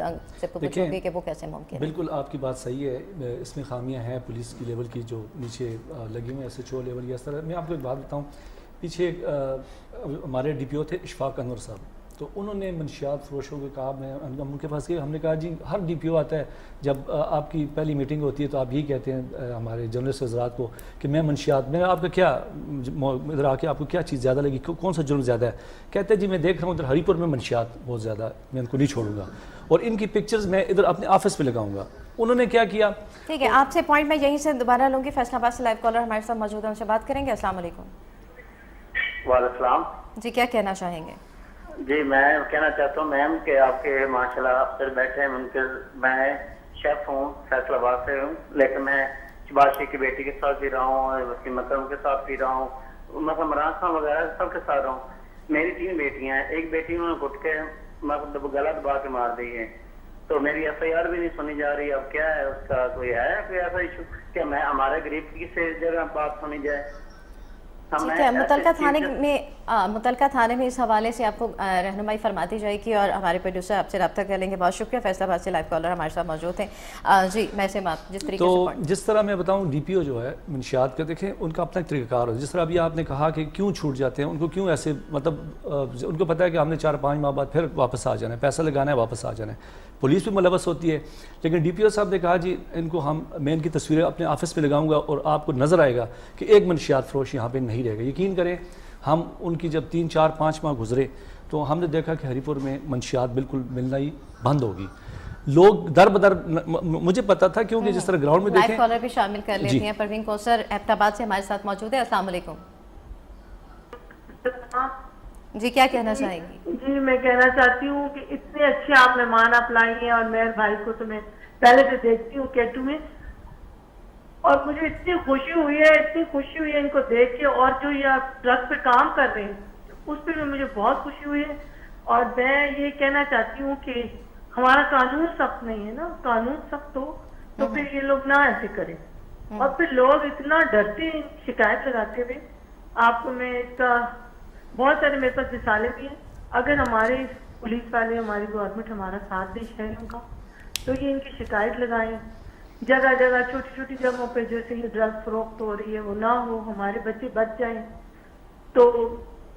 سے پوچھوں گی کہ وہ کیسے ممکن ہے. بالکل آپ کی بات صحیح ہے, اس میں خامیاں ہیں پولیس کی لیول کی جو نیچے لگی ہوئی ہیں, ایس ایچ او لیول یا اس طرح. میں آپ کو ایک بات بتاؤں, پیچھے ہمارے ڈی پی او تھے اشفاق انور صاحب, تو انہوں نے منشیات فروشوں کے کہا, میں ان کے پاس گیا, ہم نے کہا جی ہر ڈی پی او آتا ہے جب آپ کی پہلی میٹنگ ہوتی ہے تو آپ یہی کہتے ہیں ہمارے جرنلسٹ حضرات کو کہ میں منشیات, میں آپ کا کیا ادھر آ کے آپ کو کیا چیز زیادہ لگی, کون سا جرم زیادہ ہے؟ کہتے ہیں جی میں دیکھ رہا ہوں ادھر ہری پور میں منشیات بہت زیادہ ہے, میں ان کو نہیں چھوڑوں گا اور ان کی پکچرز میں ادھر اپنے آفس پہ لگاؤں گا. انہوں نے کیا کیا؟ ٹھیک ہے, آپ سے پوائنٹ میں یہیں سے دوبارہ لوں گی. فیصل آباد سے لائیو کالر ہمارے ساتھ موجود ہیں, ان سے بات کریں گے. السلام علیکم. وعلیکم السلام. جی کیا کہنا چاہیں گے؟ جی میں کہنا چاہتا ہوں میم کہ آپ کے ماشاءاللہ افسر بیٹھے ہیں, میں شیف ہوں, فیصل آباد سے ہوں, لیکن میں شباز شیخ کی بیٹی کے ساتھ بھی رہا ہوں, وسیم اکرم کے ساتھ بھی رہا ہوں, مطلب عمران خان وغیرہ سب کے ساتھ رہا ہوں. میری 3 بیٹیاں ہیں, ایک بیٹی انہوں نے گھٹ کے مطلب گلا دبا کے مار دی ہے, تو میری ایف آئی آر بھی نہیں سنی جا رہی. اب کیا ہے اس کا, کوئی ہے کوئی ایسا ایشو کہ میں ہمارے غریب کی سے جگہ بات سنی جائے؟ ٹھیک ہے, متعلقہ تھانے میں اس حوالے سے آپ کو رہنمائی فرماتی جائے گی اور ہمارے پروڈیوسر آپ سے رابطہ کر لیں گے. بہت شکریہ. فیصل آباد سے لائیو کالر ہمارے ساتھ موجود ہیں. جی میں سے جس طریقے تو جس طرح میں بتاؤں ڈی پی او جو ہے منشیات کا, دیکھیں ان کا اپنا ایک طریقہ کار ہے. جس طرح ابھی آپ نے کہا کہ کیوں چھوٹ جاتے ہیں, ان کو کیوں ایسے, مطلب ان کو پتہ ہے کہ ہم نے 4-5 ماہ بعد پھر واپس آ جانا ہے, پیسہ لگانا ہے, واپس آ جانا ہے. پولیس بھی ملوث ہوتی ہے, لیکن ڈی پی او صاحب نے کہا جی ان کو میں ان کی تصویریں اپنے آفس پہ لگاؤں گا اور آپ کو نظر آئے گا کہ ایک منشیات فروش یہاں پہ نہیں رہے گا. یقین کریں ہم ان کی جب 3-4-5 ماہ گزرے تو ہم نے دیکھا کہ ہری پور میں منشیات بالکل ملنا ہی بند ہوگی. لوگ در بدر, مجھے پتا تھا کیونکہ جس طرح گراؤنڈ میں دیکھیں. لائیو کالر بھی شامل کر لیتے ہیں. پروین کوثر ایبٹ آباد سے ہمارے ساتھ موجود ہے. السلام علیکم. جی کیا کہنا چاہیں گی؟ جی میں کہنا چاہتی ہوں کہ اتنے اچھے آپ مہمان آپ لائی ہیں, اور مہر بھائی کو تو میں پہلے سے دیکھتی ہوں کیٹو میں, اور مجھے اتنی خوشی ہوئی ہے ان کو دیکھ کے, اور جو یہ ٹرک پہ کام کر رہے ہیں اس پہ بھی مجھے بہت خوشی ہوئی ہے. اور میں یہ کہنا چاہتی ہوں کہ ہمارا قانون سخت نہیں ہے نا, قانون سخت ہو تو پھر یہ لوگ نہ ایسے کریں, اور پھر لوگ اتنا ڈرتے ہیں شکایت لگاتے ہوئے. آپ کو میں اس کا بہت سارے میرے پاس مثالیں بھی ہیں. اگر ہمارے پولیس والے, ہماری گورنمنٹ ہمارا ساتھ دے شہریوں کا, تو یہ ان کی شکایت لگائیں. جگہ جگہ چھوٹی چھوٹی جگہوں پہ جیسے یہ ڈرگ فروخت ہو رہی ہے وہ نہ ہو, ہمارے بچے بچ جائیں. تو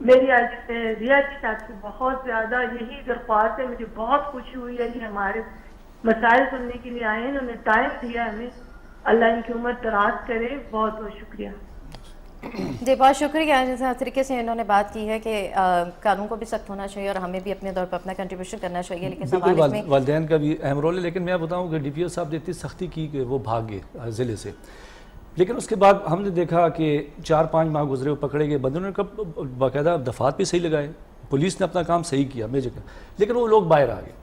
میری آج سے ریا جی صاحب سے بہت زیادہ یہی درخواست ہے. مجھے بہت خوشی ہوئی ہے کہ ہمارے مسائل سننے کے لیے آئے ہیں, انہوں نے ٹائم دیا ہمیں. اللہ ان کی عمر دراز کرے. بہت بہت شکریہ. جی بہت شکریہ. جس طریقے سے انہوں نے بات کی ہے کہ قانون کو بھی سخت ہونا چاہیے اور ہمیں بھی اپنے دور پر اپنا کنٹریبیوشن کرنا چاہیے, لیکن سوال اس میں والدین کا بھی اہم رول ہے. لیکن میں بتاؤں کہ ڈی پی او صاحب نے اتنی سختی کی کہ وہ بھاگ گئے ضلع سے, لیکن اس کے بعد ہم نے دیکھا کہ 4-5 ماہ گزرے, وہ پکڑے گئے, بندوں نے باقاعدہ دفعات بھی صحیح لگائے, پولیس نے اپنا کام صحیح کیا میجر کا, لیکن وہ لوگ باہر آ گئے.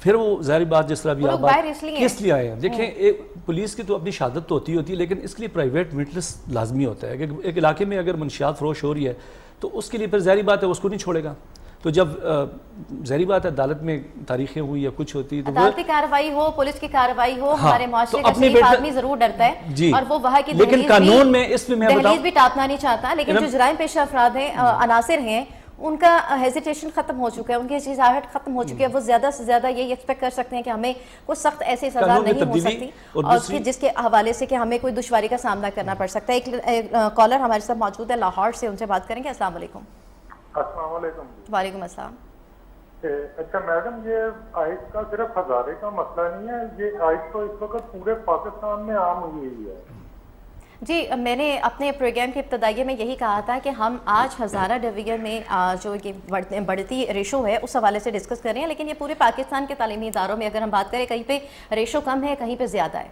پھر وہ ظاہری بات جس طرح بھی وہ آپ لوگ باہر اس لیے کس لیے آئے ہیں. دیکھیں ایک پولیس کی تو اپنی شہادت تو ہوتی ہے لیکن اس کے لیے پرائیویٹ وٹنس لازمی ہوتا ہے کہ ایک علاقے میں اگر منشیات فروش ہو رہی ہے تو اس کے لیے پھر ظاہری بات ہے اس کو نہیں چھوڑے گا. تو جب ظاہری بات ہے عدالت میں تاریخیں ہوئی یا کچھ ہوتی تو عدالتی کارروائی ہو، پولیس کی کارروائی ہو، ہاں، ہمارے معاشرے تو کا اپنی شریف بیٹا- آدمی ضرور ڈرتا ہے جی، اور وہ وہاں کی لیکن قانون میں اس میں میں دہلیز بتاؤں بھی ٹاپنا نہیں چاہتا. لیکن جو جرائم پیشہ افراد ہیں، عناصر ہیں، ان کا ہیزیٹیشن ختم ہو چکا ہے، ان کی ہچکچاہٹ ختم ہو چکی ہے. وہ زیادہ سے زیادہ یہی ایکسپیکٹ کر سکتے ہیں کہ ہمیں کوئی سخت ایسی سزا قانون میں نہیں ہو تبدیلی سکتی اور اور دوسری- جس کے حوالے سے کہ ہمیں کوئی دشواری کا سامنا کرنا پڑ سکتا ہے. ایک کالر ہمارے ساتھ موجود ہے لاہور سے، ان سے بات کریں گے. السلام علیکم. السلام علیکم. وعلیکم السلام. اچھا میڈم، یہ آئس کا صرف ہزارے کا مسئلہ نہیں ہے، یہ آئس تو اس وقت پورے پاکستان میں عام ہوئی ہوئی ہے. جی، میں نے اپنے پروگرام کے ابتدائیے میں یہی کہا تھا کہ ہم آج ہزارہ ڈویژن میں جو یہ بڑھتی ریشو ہے اس حوالے سے ڈسکس کر رہے ہیں، لیکن یہ پورے پاکستان کے تعلیمی اداروں میں اگر ہم بات کریں کہیں پہ ریشو کم ہے، کہیں پہ زیادہ ہے.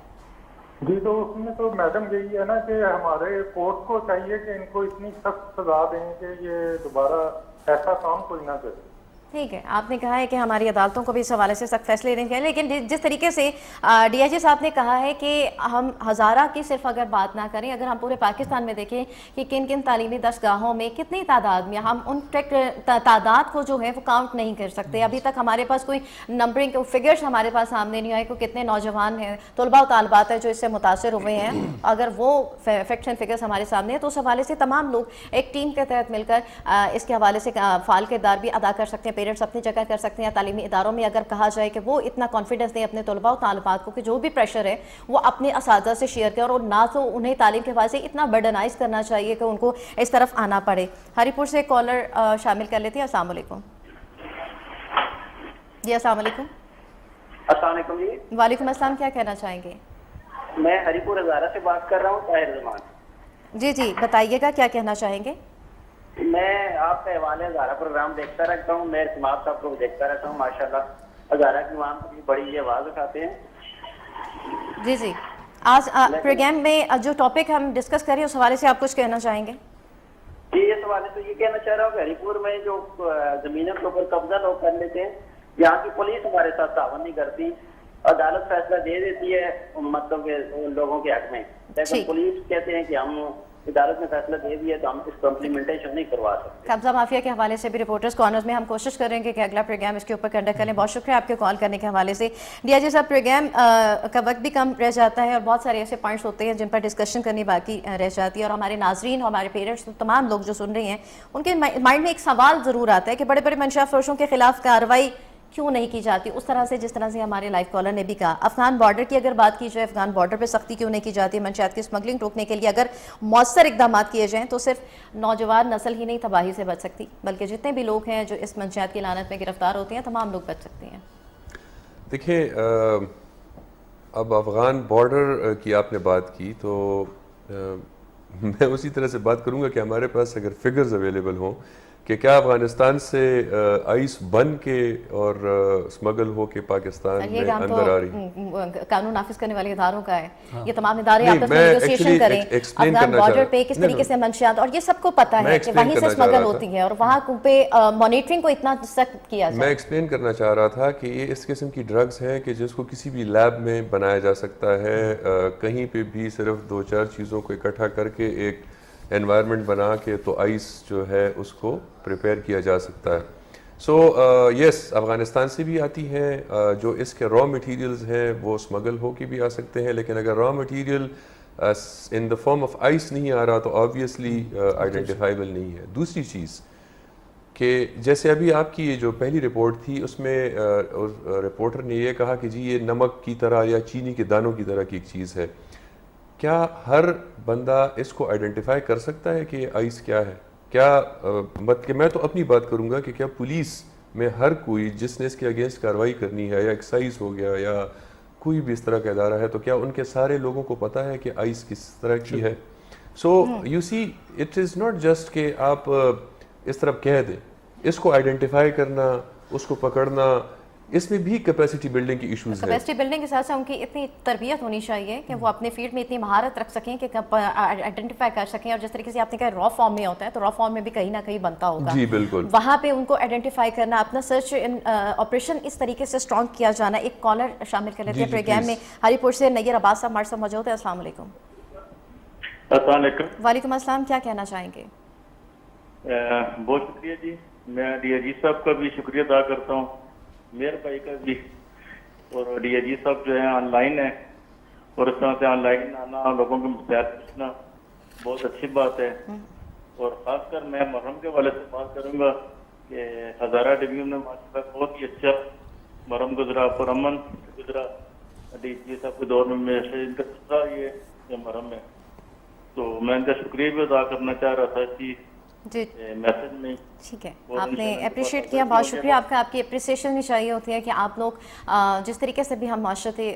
جی، تو اس میں تو میڈم یہی ہے نا کہ ہمارے کورٹ کو چاہیے کہ ان کو اتنی سخت سزا دیں کہ یہ دوبارہ ایسا کام کوئی نہ کرے. ٹھیک ہے، آپ نے کہا ہے کہ ہماری عدالتوں کو بھی اس حوالے سے سخت فیصلے لینے چاہیے، لیکن جس طریقے سے ڈی آئی جی صاحب نے کہا ہے کہ ہم ہزارہ کی صرف اگر بات نہ کریں، اگر ہم پورے پاکستان میں دیکھیں کہ کن کن تعلیمی دستگاہوں میں کتنی تعداد میں، ہم ان تعداد کو جو ہے وہ کاؤنٹ نہیں کر سکتے. ابھی تک ہمارے پاس کوئی نمبرنگ فگرز ہمارے پاس سامنے نہیں آئے کہ کتنے نوجوان ہیں، طلباء و طالبات ہیں جو اس سے متاثر ہوئے ہیں. اگر وہ فیکٹس اینڈ فگرز ہمارے سامنے ہیں تو اس حوالے سے تمام لوگ ایک ٹیم کے تحت مل کر اس کے حوالے سے فعال کردار بھی ادا کر سکتے ہیں. پیرنٹس اپنی جگہ کر سکتے ہیں. تعلیمی اداروں میں اگر کہا جائے کہ وہ اتنا کانفیڈنس دیں اپنے طلباء و طالبات کو کہ جو بھی پریشر ہے وہ اپنے اساتذہ سے شیئر کریں، اور نہ تو انہیں تعلیم کے حوالے سے اتنا برڈنائز کرنا چاہیے کہ ان کو اس طرف آنا پڑے. ہری پور سے ایک کالر شامل کر لیتے ہیں. السلام علیکم. جی السلام علیکم. السلام علیکم. جی وعلیکم السلام. کیا کہنا چاہیں گے؟ میں ہری پور ہزارہ سے بات کر رہا ہوں، طاہر زمان. جی جی بتائیے گا، کیا کہنا چاہیں گے؟ میں آپ کا حوالے ہزارہ پروگرام دیکھتا رہتا ہوں، میں سماعت صاحب کو بھی دیکھتا رہتا ہوں. ماشاءاللہ ہزارہ کی عوام کی بڑی یہ آواز اٹھاتے ہیں. جی جی، آج پروگرام میں جو ٹاپک ہم ڈسکس کریں اس حوالے سے آپ کچھ کہنا چاہیں گے؟ جی، اس حوالے سے یہ کہنا چاہ رہا ہوں کہ ہری پور میں جو زمینوں کے اوپر قبضہ لوگ کر لیتے ہیں، یہاں کی پولیس ہمارے ساتھ تعاون نہیں کرتی. عدالت فیصلہ دے دیتی ہے مطلب کہ لوگوں کے حق میں، لیکن پولیس کہتے ہیں کہ ہم عدالت نے فیصلہ دے دیا تو ہم اس کو امپلیمنٹیشن نہیں کروا سکتے. قبضہ مافیا کے حوالے سے بھی رپورٹرز کارنرز میں ہم کوشش کریں گے کہ اگلا پروگرام اس کے اوپر کنڈکٹ کریں. بہت شکریہ آپ کے کال کرنے کے حوالے سے. ڈی آئی جی صاحب، پروگرام کا وقت بھی کم رہ جاتا ہے اور بہت سارے ایسے پوائنٹس ہوتے ہیں جن پر ڈسکشن کرنی باقی رہ جاتی ہے، اور ہمارے ناظرین، ہمارے پیرنٹس، تمام لوگ جو سن رہے ہیں ان کے مائنڈ میں ایک سوال ضرور آتا ہے کہ بڑے بڑے منشیات فروشوں کے خلاف کارروائی کیوں نہیں کی جاتی اس طرح سے جس طرح سے ہمارے لائف کالر نے بھی کہا. افغان بارڈر کی اگر بات کی جائے، افغان بارڈر پہ سختی کیوں نہیں کی جاتی؟ منشیات کی اسمگلنگ روکنے کے لیے اگر مؤثر اقدامات کیے جائیں تو صرف نوجوان نسل ہی نہیں تباہی سے بچ سکتی، بلکہ جتنے بھی لوگ ہیں جو اس منشیات کی لعنت میں گرفتار ہوتے ہیں تمام لوگ بچ سکتے ہیں. دیکھیں، اب افغان بارڈر کی آپ نے بات کی تو میں اسی طرح سے بات کروں گا کہ ہمارے پاس اگر فگرز اویلیبل ہوں کہ کیا افغانستان سے آئس بن کے اور اسمگل ہو کے پاکستان میں اندر آ رہی، قانون نافذ کرنے والے اداروں کا ہے یہ تمام ادارے آپس میں نیگوسیشن کریں. افغان بارڈر پہ کس طریقے سے منشیات، اور یہ سب کو پتہ ہے کہ وہیں سے اسمگل ہوتی ہے اور وہاں پہ مانیٹرنگ کو اتنا سخت کیا جائے. میں ایکسپلین کرنا چاہ رہا تھا کہ یہ اس قسم کی ڈرگز ہیں کہ جس کو کسی بھی لیب میں بنایا جا سکتا ہے، کہیں پہ بھی صرف 2-4 چیزوں کو اکٹھا کر کے ایک انوائرمنٹ بنا کے تو آئس جو ہے اس کو پریپیئر کیا جا سکتا ہے. سو یس، افغانستان سے بھی آتی ہیں. جو اس کے را مٹیریلز ہیں وہ اسمگل ہو کے بھی آ سکتے ہیں، لیکن اگر raw material in the form of ice نہیں آ رہا تو آبویسلی آئیڈینٹیفائیبل نہیں ہے. دوسری چیز کہ جیسے ابھی آپ کی یہ جو پہلی رپورٹ تھی اس میں رپورٹر نے یہ کہا کہ جی یہ نمک کی طرح یا چینی کے دانوں کی طرح کی ایک چیز ہے. کیا ہر بندہ اس کو آئیڈینٹیفائی کر سکتا ہے کہ آئس کیا ہے؟ کیا کہ میں تو اپنی بات کروں گا کہ کیا پولیس میں ہر کوئی جس نے اس کے اگینسٹ کارروائی کرنی ہے، یا ایکسائز ہو گیا یا کوئی بھی اس طرح کا ادارہ ہے، تو کیا ان کے سارے لوگوں کو پتہ ہے کہ آئس کس طرح کی ہے؟ So you see it is not just کہ آپ اس طرح کہہ دیں. اس کو آئیڈینٹیفائی کرنا، اس کو پکڑنا، اس میں بھی کیپیسٹی بلڈنگ کی ایشوز ہے. کیپیسٹی بلڈنگ کے ساتھ ساتھ ان کی اتنی تربیت ہونی چاہیے کہ وہ اپنے فیلڈ میں اتنی مہارت رکھ سکیں کہ آئیڈینٹیفائی کر سکیں, اور جس طریقے سے آپ نے کہا را فارم میں ہوتا ہے تو را فارم میں بھی کہیں نہ کہیں بنتا ہوگا. جی بالکل, وہاں پہ ان کو آئیڈینٹیفائی کرنا, اپنا سرچ آپریشن اس طریقے سے اسٹرانگ کیا جانا. ایک کالر شامل کر لیتے ہیں پروگرام میں, ہری پور سے نیر عباس صاحب ہمارے ساتھ موجود ہے. السلام علیکم. السلام علیکم. وعلیکم السلام, کیا کہنا چاہیں گے؟ بہت شکریہ جی. میں ڈی عزیز صاحب کا بھی شکریہ ادا کرتا ہوں, میئر بھائی کا بھی. اور ڈی عزیز صاحب جو ہے آن لائن ہے, اور اس طرح سے آن لائن آنا, لوگوں کے مسائل پوچھنا بہت اچھی بات ہے. اور خاص کر میں محرم کے حوالے سے بات کروں گا کہ ہزارہ ڈویژن میں ماشاء اللہ بہت ہی اچھا محرم گزرا, پرامن گزرا. ڈی عزیز صاحب کے دور میں ان کا دوسرا یہ محرم ہے, تو میں ان کا شکریہ بھی ادا کرنا چاہ رہا تھا کہ جی میسج میں. ٹھیک ہے, آپ نے اپریشیٹ کیا, بہت شکریہ آپ کا. آپ کی اپریسیشن بھی چاہیے ہوتی ہے کہ آپ لوگ جس طریقے سے بھی ہم معاشرتی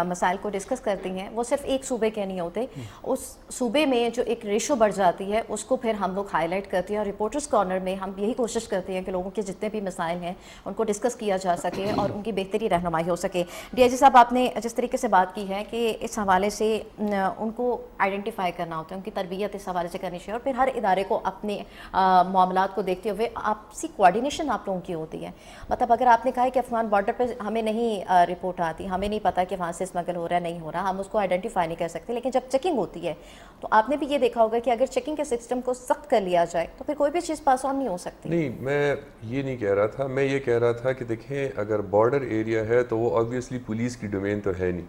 مسائل کو ڈسکس کرتی ہیں وہ صرف ایک صوبے کے نہیں ہوتے, اس صوبے میں جو ایک ریشو بڑھ جاتی ہے اس کو پھر ہم لوگ ہائی لائٹ کرتے ہیں, اور رپورٹرز کارنر میں ہم یہی کوشش کرتے ہیں کہ لوگوں کے جتنے بھی مسائل ہیں ان کو ڈسکس کیا جا سکے اور ان کی بہتری رہنمائی ہو سکے. ڈی آئی جی صاحب, آپ نے جس طریقے سے بات کی ہے کہ اس حوالے سے ان کو آئیڈینٹیفائی کرنا ہوتا ہے, ان کی تربیت اس حوالے سے کرنی چاہیے, اور پھر ہر ادارے کو اپنے معاملات کو دیکھتے ہوئے آپسی کوارڈینیشن آپ لوگوں کی ہوتی ہے. مطلب اگر آپ نے کہا کہ افغان بارڈر پہ ہمیں نہیں رپورٹ آتی, ہمیں نہیں پتا کہ وہاں سے اسمگل ہو رہا ہے نہیں ہو رہا, ہم اس کو آئیڈینٹیفائی نہیں کر سکتے, لیکن جب چیکنگ ہوتی ہے تو آپ نے بھی یہ دیکھا ہوگا کہ اگر چیکنگ کے سسٹم کو سخت کر لیا جائے تو پھر کوئی بھی چیز پاس آن نہیں ہو سکتی. نہیں, میں یہ نہیں کہہ رہا تھا, میں یہ کہہ رہا تھا کہ دیکھیں اگر بارڈر ایریا ہے تو وہ آبویسلی پولیس کی ڈومین تو ہے نہیں,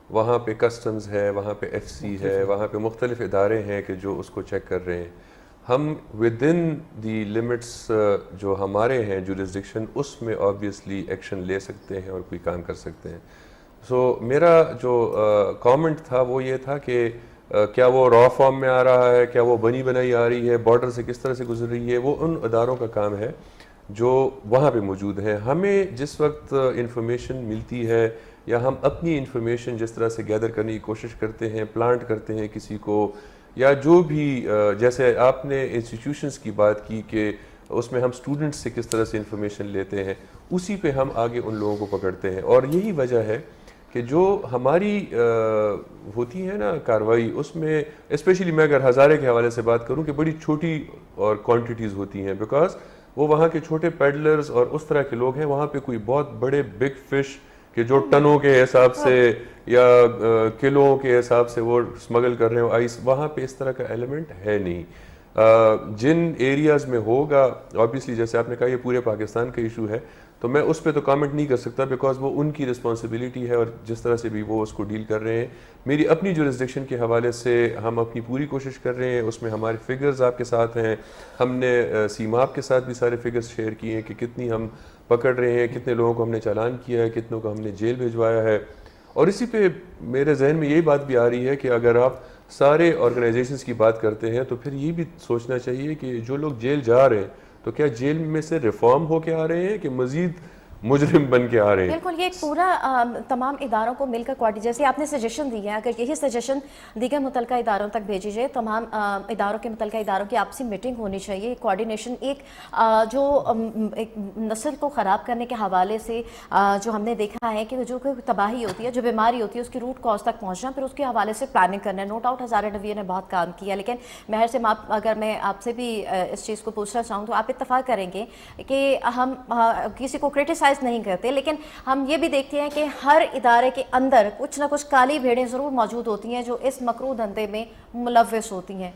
وہاں پہ کسٹمز ہے, وہاں پہ ایف سی ہے, وہاں پہ مختلف ادارے ہیں کہ جو اس کو چیک کر رہے ہیں. ہم ود ان دی لمٹس جو ہمارے ہیں جورسڈکشن, اس میں آبویسلی ایکشن لے سکتے ہیں اور کوئی کام کر سکتے ہیں. سو میرا جو کامنٹ تھا وہ یہ تھا کہ کیا وہ را فارم میں آ رہا ہے, کیا وہ بنی بنائی آ رہی ہے, بارڈر سے کس طرح سے گزر رہی ہے, وہ ان اداروں کا کام ہے جو وہاں پہ موجود ہیں. ہمیں جس وقت انفارمیشن ملتی ہے یا ہم اپنی انفارمیشن جس طرح سے گیدر کرنے کی کوشش کرتے ہیں, پلانٹ کرتے ہیں کسی کو, یا جو بھی جیسے آپ نے انسٹیٹیوشنز کی بات کی کہ اس میں ہم اسٹوڈنٹس سے کس طرح سے انفارمیشن لیتے ہیں, اسی پہ ہم آگے ان لوگوں کو پکڑتے ہیں. اور یہی وجہ ہے کہ جو ہماری ہوتی ہے نا کارروائی, اس میں اسپیشلی میں اگر ہزارے کے حوالے سے بات کروں کہ بڑی چھوٹی اور کوانٹیٹیز ہوتی ہیں, بیکاز وہ وہاں کے چھوٹے پیڈلرز اور اس طرح کے لوگ ہیں. وہاں پہ کوئی بہت بڑے بگ فش کہ جو ٹنوں کے حساب سے یا کلوں کے حساب سے وہ اسمگل کر رہے ہو آئس, وہاں پہ اس طرح کا ایلیمنٹ ہے نہیں. جن ایریاز میں ہوگا آبویسلی, جیسے آپ نے کہا یہ پورے پاکستان کا ایشو ہے, تو میں اس پہ تو کامنٹ نہیں کر سکتا بیکاز وہ ان کی رسپانسبلٹی ہے اور جس طرح سے بھی وہ اس کو ڈیل کر رہے ہیں. میری اپنی جورسڈکشن کے حوالے سے ہم اپنی پوری کوشش کر رہے ہیں, اس میں ہمارے فگرز آپ کے ساتھ ہیں, ہم نے سیماب کے ساتھ بھی سارے فگرز شیئر کیے ہیں کہ کتنی ہم پکڑ رہے ہیں, کتنے لوگوں کو ہم نے چالان کیا ہے, کتنوں کو ہم نے جیل بھیجوایا ہے. اور اسی پہ میرے ذہن میں یہی بات بھی آ رہی ہے کہ اگر آپ سارے آرگنائزیشنز کی بات کرتے ہیں تو پھر یہ بھی سوچنا چاہیے کہ جو لوگ جیل جا رہے ہیں تو کیا جیل میں سے ریفارم ہو کے آ رہے ہیں کہ مزید مجرم بن کے آ رہے ہیں. بالکل, یہ ایک پورا تمام اداروں کو مل کر جیسے آپ نے سجیشن دی ہے, اگر یہی سجیشن دیگر متعلقہ اداروں تک بھیجی جائے, تمام اداروں کے متعلقہ اداروں کی آپسی میٹنگ ہونی چاہیے, کوارڈینیشن, ایک جو ایک نسل کو خراب کرنے کے حوالے سے جو ہم نے دیکھا ہے کہ جو کوئی تباہی ہوتی ہے, جو بیماری ہوتی ہے, اس کی روٹ کاز تک پہنچنا, پھر اس کے حوالے سے پلاننگ کرنا ہے. نو ڈاؤٹ ہزارہ ڈویژن نے بہت کام کیا, لیکن مہر سے اگر میں آپ سے بھی اس چیز کو پوچھنا چاہوں تو آپ اتفاق کریں گے کہ ہم کسی کو کرٹیسائز نہیں کرتے, لیکن ہم یہ بھی دیکھتے ہیں کہ ہر ادارے کے اندر کچھ نہ کچھ کالی بھیڑیں ضرور موجود ہوتی ہیں جو اس مکروہ دھندے میں ملوث ہوتی ہیں.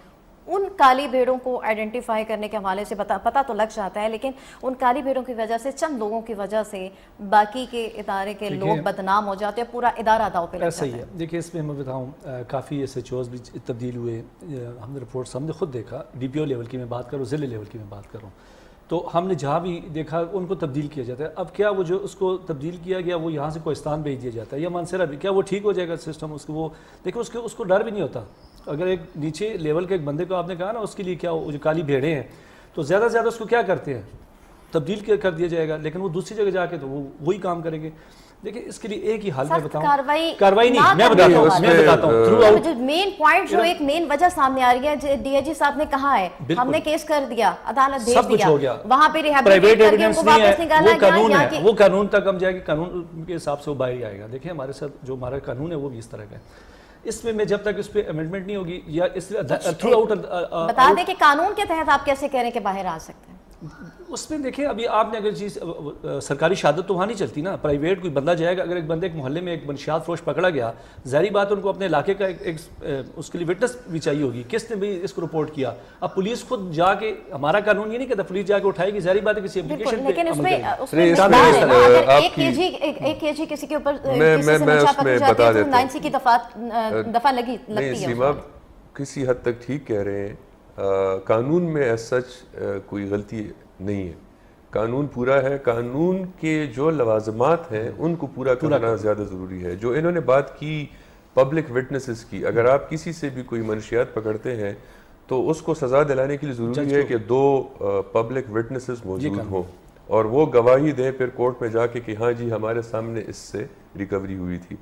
ان کالی بھیڑوں کو آئیڈینٹیفائی کرنے کے حوالے سے پتہ تو لگ جاتا ہے, لیکن ان کالی بھیڑوں کی وجہ سے, چند لوگوں کی وجہ سے باقی کے ادارے کے لوگ بدنام ہو جاتے ہیں, پورا ادارہ داؤ پہ لگ جاتا ہے. صحیح ہے. دیکھیں اس میں میں بتاؤں کافی ایس ایچ اوز بھی تبدیل ہوئے, ہم نے رپورٹس ہم نے خود دیکھا, ڈی پی او لیول کی میں بات کروں, ضلع لیول کی میں بات کروں, تو ہم نے جہاں بھی دیکھا ان کو تبدیل کیا جاتا ہے. اب کیا وہ جو اس کو تبدیل کیا گیا وہ یہاں سے کوہستان بھیج دیا جاتا ہے یا مانسہرہ بھی, کیا وہ ٹھیک ہو جائے گا سسٹم؟ اس کو وہ دیکھو اس کو ڈر بھی نہیں ہوتا. اگر ایک نیچے لیول کے ایک بندے کو آپ نے کہا نا اس کے لیے کیا وہ جو کالی بھیڑیں ہیں, تو زیادہ سے زیادہ اس کو کیا کرتے ہیں, تبدیل کر دیا جائے گا, لیکن وہ دوسری جگہ جا کے تو وہ وہی کام کریں گے. دیکھیں اس کے لیے ایک ہی حل میں سخت بتاؤں، کارروائی کارروائی نہیں، نہ میں کرنے بتاتا ہوں، کے میں بتاتا ہوں تھرو آؤٹ جو مین پوائنٹ، جو ایک مین وجہ سامنے آ رہی ہے، ڈی آئی جی صاحب نے کہا ہے ہم نے کیس کر دیا، عدالت سب بھیج کچھ دیا، ہو گیا، وہاں پہ پرائیویٹ ریہیبلیٹیٹ کر کے ان ایویڈنس کو نہیں واپس ہے، نکالا وہ قانون گیا، ہے، وہ قانون تک ہم جائے کہ قانون کے حساب سے وہ باہر آئے گا. دیکھیں ہمارے ساتھ جو ہمارا قانون ہے وہ بھی اس طرح کا ہے، اس میں جب تک اس پہ امینڈمنٹ نہیں ہوگی یا اس تھرو آؤٹ بتا دیں کہ قانون کے تحت آپ کیسے کہہ رہے ہیں کہ باہر آ سکتے ہیں؟ اس میں دیکھیں ابھی آپ نے اگر چیز سرکاری شہادت تو وہاں نہیں چلتی نا، پرائیویٹ کوئی بندہ جائے گا، اگر ایک بندے ایک محلے میں ایک منشیات فروش پکڑا گیا، ظاہری بات ان کو اپنے علاقے کا اس کے لیے وٹنس بھی چاہیے ہوگی، کس نے بھی اس کو رپورٹ کیا. اب پولیس خود جا کے، ہمارا قانون یہ نہیں کہتا پولیس جا کے اٹھائے گی، ظاہری بات ہے کسی اپلیکیشن پہ لیکن اس عمل میں کرے گی. اس میں مقدار ہے نا، اگر آپ ایک کے جی کسی کے اوپر میں کسی سے منشا پکڑ اس میں جاتی بتا ہے تو دیتا 9C کی دفعہ نہیں لگتی ہے. سیما کسی حد تک ٹھیک کہہ رہے ہیں، قانون میں ایز سچ کوئی غلطی نہیں ہے، قانون پورا ہے، قانون کے جو لوازمات ہیں ان کو پورا کرنا زیادہ ضروری ہے. جو انہوں نے بات کی پبلک وٹنسز کی، اگر آپ کسی سے بھی کوئی منشیات پکڑتے ہیں تو اس کو سزا دلانے کے لیے ضروری ہے کہ 2 پبلک وٹنسز موجود ہوں اور وہ گواہی دیں پھر کورٹ میں جا کے کہ ہاں جی ہمارے سامنے اس سے ریکوری ہوئی تھی.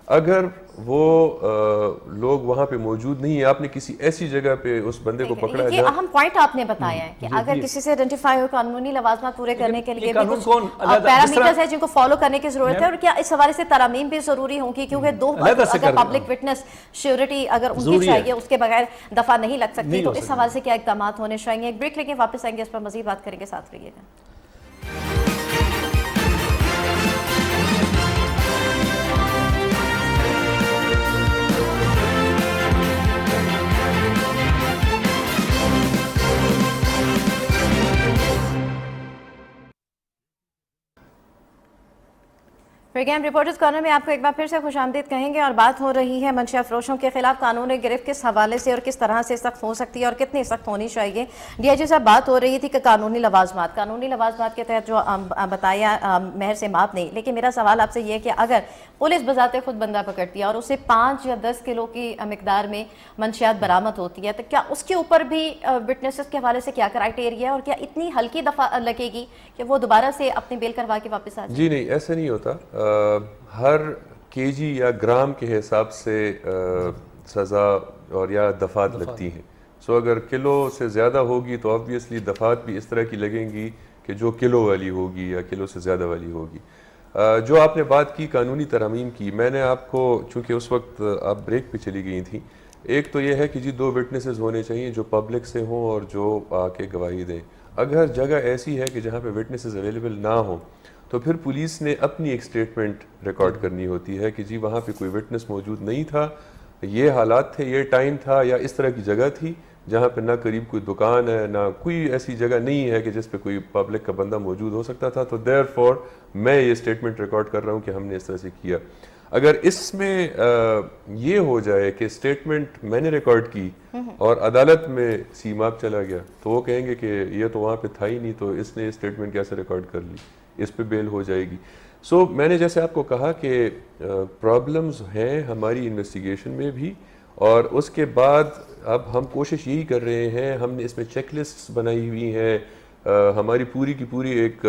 اگر وہ لوگ وہاں پہ موجود نہیں ہیں، آپ نے کسی ایسی جگہ پہ اس بندے کو پکڑا یہ اہم پوائنٹ آپ نے بتایا ہے کہ اگر کسی سے آئیڈینٹیفائی ہو، قانونی لوازمات پورے کرنے کے لیے بھی کچھ پیرامیٹرز ہیں جن کو فالو کرنے کی ضرورت ہے، اور کیا اس حوالے سے ترامیم بھی ضروری ہوں گی، کیونکہ 2 اگر پبلک وٹنس شیورٹی اگر ان کی چاہیے، اس کے بغیر دفعہ نہیں لگ سکتی، تو اس حوالے سے کیا اقدامات ہونے چاہیے. ایک بریک لے کے واپس آئیں گے، اس پر مزید بات کریں گے، ساتھ رہیے گا. پروگرام رپورٹرز کارنر میں آپ کو ایک بار پھر سے خوش آمدید کہیں گے، اور بات ہو رہی ہے منشیات فروشوں کے خلاف قانون گرفت کس حوالے سے اور کس طرح سے سخت ہو سکتی ہے اور کتنی سخت ہونی چاہیے. ڈی آئی جی صاحب بات ہو رہی تھی کہ قانونی لوازمات کے تحت جو بتایا مہر سے معاف نہیں، لیکن میرا سوال آپ سے یہ ہے کہ اگر پولیس بذات خود بندہ پکڑتی ہے اور اسے 5 یا 10 کلو کی مقدار میں منشیات برآمد ہوتی ہے، تو کیا اس کے اوپر بھی وٹنسز کے حوالے سے کیا کرائٹیریا ہے، اور کیا اتنی ہلکی دفعہ لگے گی کہ وہ دوبارہ سے اپنی بیل کروا کے واپس آ جائے؟ جی نہیں، ایسا نہیں ہوتا. ہر کے جی یا گرام کے حساب سے سزا اور یا دفعات لگتی ہیں. سو اگر کلو سے زیادہ ہوگی تو آبویسلی دفعات بھی اس طرح کی لگیں گی کہ جو کلو والی ہوگی یا کلو سے زیادہ والی ہوگی. جو آپ نے بات کی قانونی ترامیم کی، میں نے آپ کو، چونکہ اس وقت آپ بریک پہ چلی گئی تھیں، ایک تو یہ ہے کہ جی 2 وٹنسز ہونے چاہیے جو پبلک سے ہوں اور جو آ کے گواہی دیں. اگر جگہ ایسی ہے کہ جہاں پہ وٹنسز اویلیبل نہ ہوں تو پھر پولیس نے اپنی ایک سٹیٹمنٹ ریکارڈ کرنی ہوتی ہے کہ جی وہاں پہ کوئی وٹنس موجود نہیں تھا، یہ حالات تھے، یہ ٹائم تھا، یا اس طرح کی جگہ تھی جہاں پہ نہ قریب کوئی دکان ہے، نہ کوئی ایسی جگہ نہیں ہے کہ جس پہ کوئی پبلک کا بندہ موجود ہو سکتا تھا. تو دیر فور میں یہ سٹیٹمنٹ ریکارڈ کر رہا ہوں کہ ہم نے اس طرح سے کیا. اگر اس میں یہ ہو جائے کہ سٹیٹمنٹ میں نے ریکارڈ کی اور عدالت میں سیماب چلا گیا تو وہ کہیں گے کہ یہ تو وہاں پہ تھا ہی نہیں، تو اس نے سٹیٹمنٹ کیسے ریکارڈ کر لی، اس پہ بیل ہو جائے گی. سو میں نے جیسے آپ کو کہا کہ پرابلمز ہیں ہماری انویسٹیگیشن میں بھی، اور اس کے بعد اب ہم کوشش یہی کر رہے ہیں، ہم نے اس میں چیک لسٹس بنائی ہوئی ہیں، ہماری پوری کی پوری ایک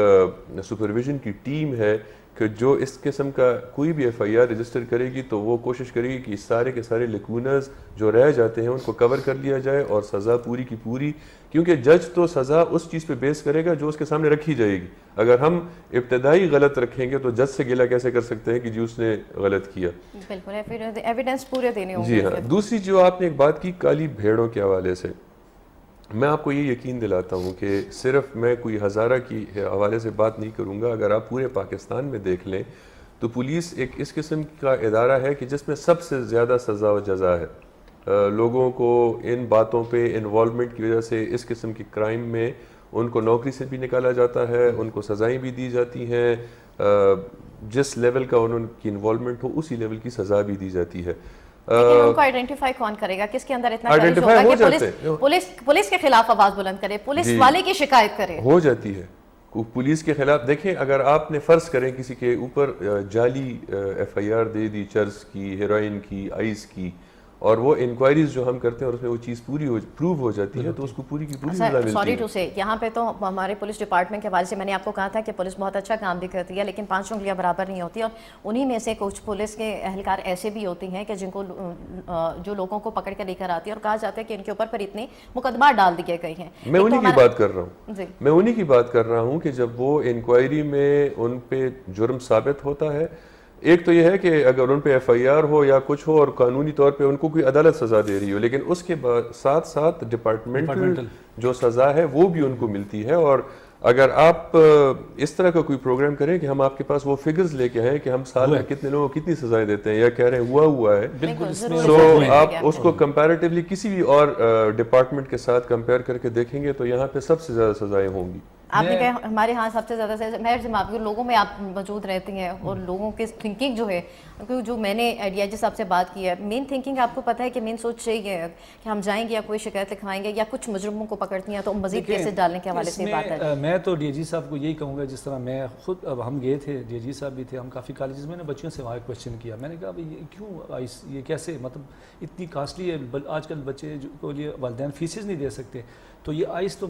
سپرویژن کی ٹیم ہے کہ جو اس قسم کا کوئی بھی ایف آئی آر رجسٹر کرے گی تو وہ کوشش کرے گی کہ سارے کے سارے لیکونرز جو رہ جاتے ہیں ان کو کور کر لیا جائے اور سزا پوری کی پوری، کیونکہ جج تو سزا اس چیز پہ بیس کرے گا جو اس کے سامنے رکھی جائے گی. اگر ہم ابتدائی غلط رکھیں گے تو جج سے گلہ کیسے کر سکتے ہیں کہ جی اس نے غلط کیا. بالکل ایویڈنس پورے دینے ہوں گے. جی ہاں. دوسری جو آپ نے ایک بات کی کالی بھیڑوں کے حوالے سے، میں آپ کو یہ یقین دلاتا ہوں کہ صرف میں کوئی ہزارہ کی حوالے سے بات نہیں کروں گا. اگر آپ پورے پاکستان میں دیکھ لیں تو پولیس ایک اس قسم کا ادارہ ہے کہ جس میں سب سے زیادہ سزا و جزا ہے. لوگوں کو ان باتوں پہ انوالومنٹ کی وجہ سے اس قسم کی کرائم میں ان کو نوکری سے بھی نکالا جاتا ہے، ان کو سزائیں بھی دی جاتی ہیں، جس لیول کا ان کی انوالومنٹ ہو اسی لیول کی سزا بھی دی جاتی ہے. لیکن ان کو آئیڈینٹیفائی کون کرے گا؟ کس کے اندر اتنا کریج ہوگا کہ پولیس کے خلاف آواز بلند کرے، پولیس والے کی شکایت کرے؟ ہو جاتی ہے پولیس کے خلاف. دیکھیں اگر آپ نے فرض کریں کسی کے اوپر جعلی ایف آئی آر دے دی چرس کی، ہیروئن کی، آئس کی، اور وہ انکوائریز جو ہم کرتے ہیں اور اس میں وہ چیز پوری پروو ہو جاتی ہے تو اس کو پوری کی پوری سزا ملتی سوری ہے. ٹو سے یہاں پہ تو ہمارے پولیس ڈپارٹمنٹ کے حوالے سے میں نے آپ کو کہا تھا کہ پولیس بہت اچھا کام بھی کرتی ہے لیکن 5 انگلیاں برابر نہیں ہوتی, اور انہی میں سے کچھ پولیس کے اہلکار ایسے بھی ہوتی ہیں کہ جن کو جو لوگوں کو پکڑ کے لے کر آتی ہے اور کہا جاتا ہے کہ ان کے اوپر پر اتنے مقدمات ڈال دیے گئے ہیں. میں انہی کی بات کر رہا ہوں, جی میں انہی کی بات کر رہا ہوں کہ جب وہ انکوائری میں ان پہ جرم ثابت ہوتا ہے, ایک تو یہ ہے کہ اگر ان پہ ایف آئی آر ہو یا کچھ ہو اور قانونی طور پہ ان کو کوئی عدالت سزا دے رہی ہو, لیکن اس کے ساتھ ساتھ ڈپارٹمنٹل جو سزا ہے وہ بھی ان کو ملتی ہے. اور اگر آپ اس طرح کا کوئی پروگرام کریں کہ ہم آپ کے پاس وہ فگرز لے کے آئیں کہ ہم سال میں کتنے لوگوں کو کتنی سزائیں دیتے ہیں یا کہہ رہے ہیں ہوا ہے, سو آپ اس کو کمپیریٹیولی کسی بھی اور ڈپارٹمنٹ کے ساتھ کمپیئر کر کے دیکھیں گے تو یہاں پہ سب سے زیادہ سزائیں ہوں گی. آپ نے کہا ہمارے ہاں سب سے زیادہ محر دماغی لوگوں میں آپ موجود رہتی ہیں اور لوگوں کی تھنکنگ جو ہے, جو میں نے ڈی آئی جی صاحب سے بات کی ہے, مین تھنکنگ آپ کو پتہ ہے کہ مین سوچ یہی ہے کہ ہم جائیں گے یا کوئی شکایت لکھوائیں گے یا کچھ مجرموں کو پکڑتی ہیں تو مزید کیسز ڈالنے کے حوالے سے بات ہے. میں تو ڈی جی صاحب کو یہی کہوں گا, جس طرح میں خود اب ہم گئے تھے, ڈی جی صاحب بھی تھے, ہم کافی کالجز میں نے بچیوں سے وہاں کویشچن کیا, میں نے کہا بھائی یہ کیوں یہ کیسے, مطلب اتنی کاسٹلی ہے, آج کل بچے کو لیے والدین فیسز نہیں دے سکتے, تو یہ آئس تو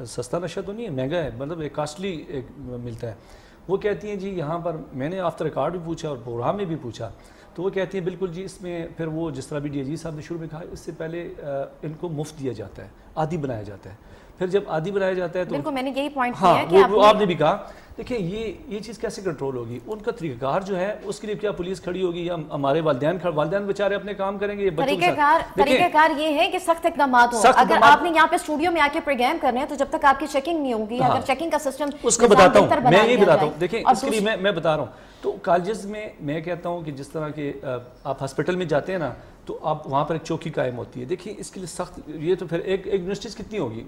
سستا نشہ تو نہیں ہے, مہنگا ہے, مطلب ایک کاسٹلی ملتا ہے. وہ کہتی ہیں جی یہاں پر, میں نے آف دا ریکارڈ بھی پوچھا اور پروگرام میں بھی پوچھا, تو وہ کہتی ہیں بالکل جی اس میں پھر وہ جس طرح بھی ڈی جی صاحب نے شروع میں کہا, اس سے پہلے ان کو مفت دیا جاتا ہے, عادی بنایا جاتا ہے, پھر جب عادی بنایا جاتا ہے تو بالکل میں نے یہی پوائنٹ ہاں کیا کہ آپ نے بھی کہا, دیکھیں یہ چیز کیسے کنٹرول ہوگی, ان کا طریقہ کار جو ہے اس کے لیے کیا پولیس کھڑی ہوگی یا ہمارے والدین بیچارے اپنے کام کریں گے. طریقہ کار یہ ہے کہ سخت اقدامات ہوں. اگر آپ نے یہاں پہ اسٹوڈیو میں آ کے پروگرام کرنے ہیں تو جب تک آپ کی چیکنگ نہیں ہوگی, اگر چیکنگ کا سسٹم اس کو بتاتا ہوں, میں یہ بتاتا ہوں, دیکھیں اس کے لیے میں بتا رہا ہوں, تو کالجز میں کہتا ہوں کہ جس طرح کے آپ ہاسپٹل میں جاتے ہیں نا تو آپ وہاں پر ایک چوکی قائم ہوتی ہے. دیکھیں اس کے لیے سخت, یہ تو پھر ایک یونیورسٹیز کتنی ہوگی,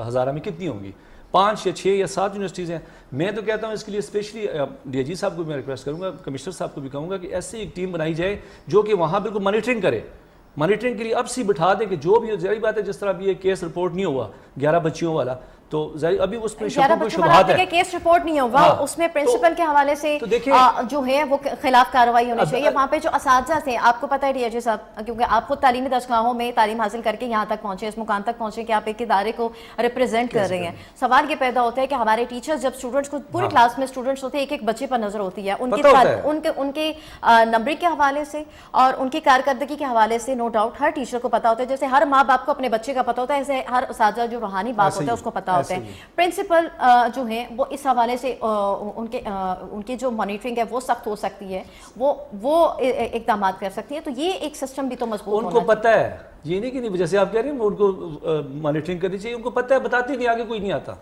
ہزارہ میں کتنی ہوں گی, 5 یا 6 یا 7 یونیورسٹیز ہیں. میں تو کہتا ہوں اس کے لیے اسپیشلی ڈی جی صاحب کو میں ریکویسٹ کروں گا, کمشنر صاحب کو بھی کہوں گا کہ ایسی ایک ٹیم بنائی جائے جو کہ وہاں بالکل مانیٹرنگ کرے, مانیٹرنگ کے لیے اب سی بٹھا دیں کہ جو بھی ظاہری بات ہے, جس طرح ابھی یہ کیس رپورٹ نہیں ہوا 11 بچیوں والا, تو ابھی اس میں شبوں کو شبہات ہے, کیس رپورٹ نہیں ہوگا, اس میں پرنسپل کے حوالے سے جو ہے وہ خلاف کارروائی ہونی چاہیے. وہاں پہ جو اساتذہ تھے, آپ کو پتہ ہے ڈی ایچ صاحب, کیونکہ آپ خود تعلیمی درسگاہوں میں تعلیم حاصل کر کے یہاں تک پہنچے, اس مقام تک پہنچے کہ آپ ایک ادارے کو ریپرزینٹ کر رہے ہیں. سوال یہ پیدا ہوتا ہے کہ ہمارے ٹیچرز جب اسٹوڈنٹس کو, پوری کلاس میں اسٹوڈنٹس ہوتے ہیں, ایک ایک بچے پر نظر ہوتی ہے, ان کے نمبرنگ کے حوالے سے اور ان کی کارکردگی کے حوالے سے نو ڈاؤٹ ہر ٹیچر کو پتا ہوتا ہے. جیسے ہر ماں باپ کو اپنے بچے کا پتا ہوتا ہے, ایسے ہر اساتذہ جو روحانی بات ہوتا ہے اس کو پتا ہوتا ہے. پرنسپل جو ہیں وہ اس حوالے سے ان کے جو مانیٹرنگ ہے وہ سخت ہو سکتی ہے, وہ اقدامات کر سکتی ہے. تو یہ ایک سسٹم بھی تو مضبوط ہونا ان کو پتہ ہے, یہ نہیں کہ نہیں, جیسے آپ کہہ رہے ہیں ان کو مانیٹرنگ کرنی چاہیے, ان کو پتہ ہے, بتاتے نہیں, آگے کوئی نہیں آتا.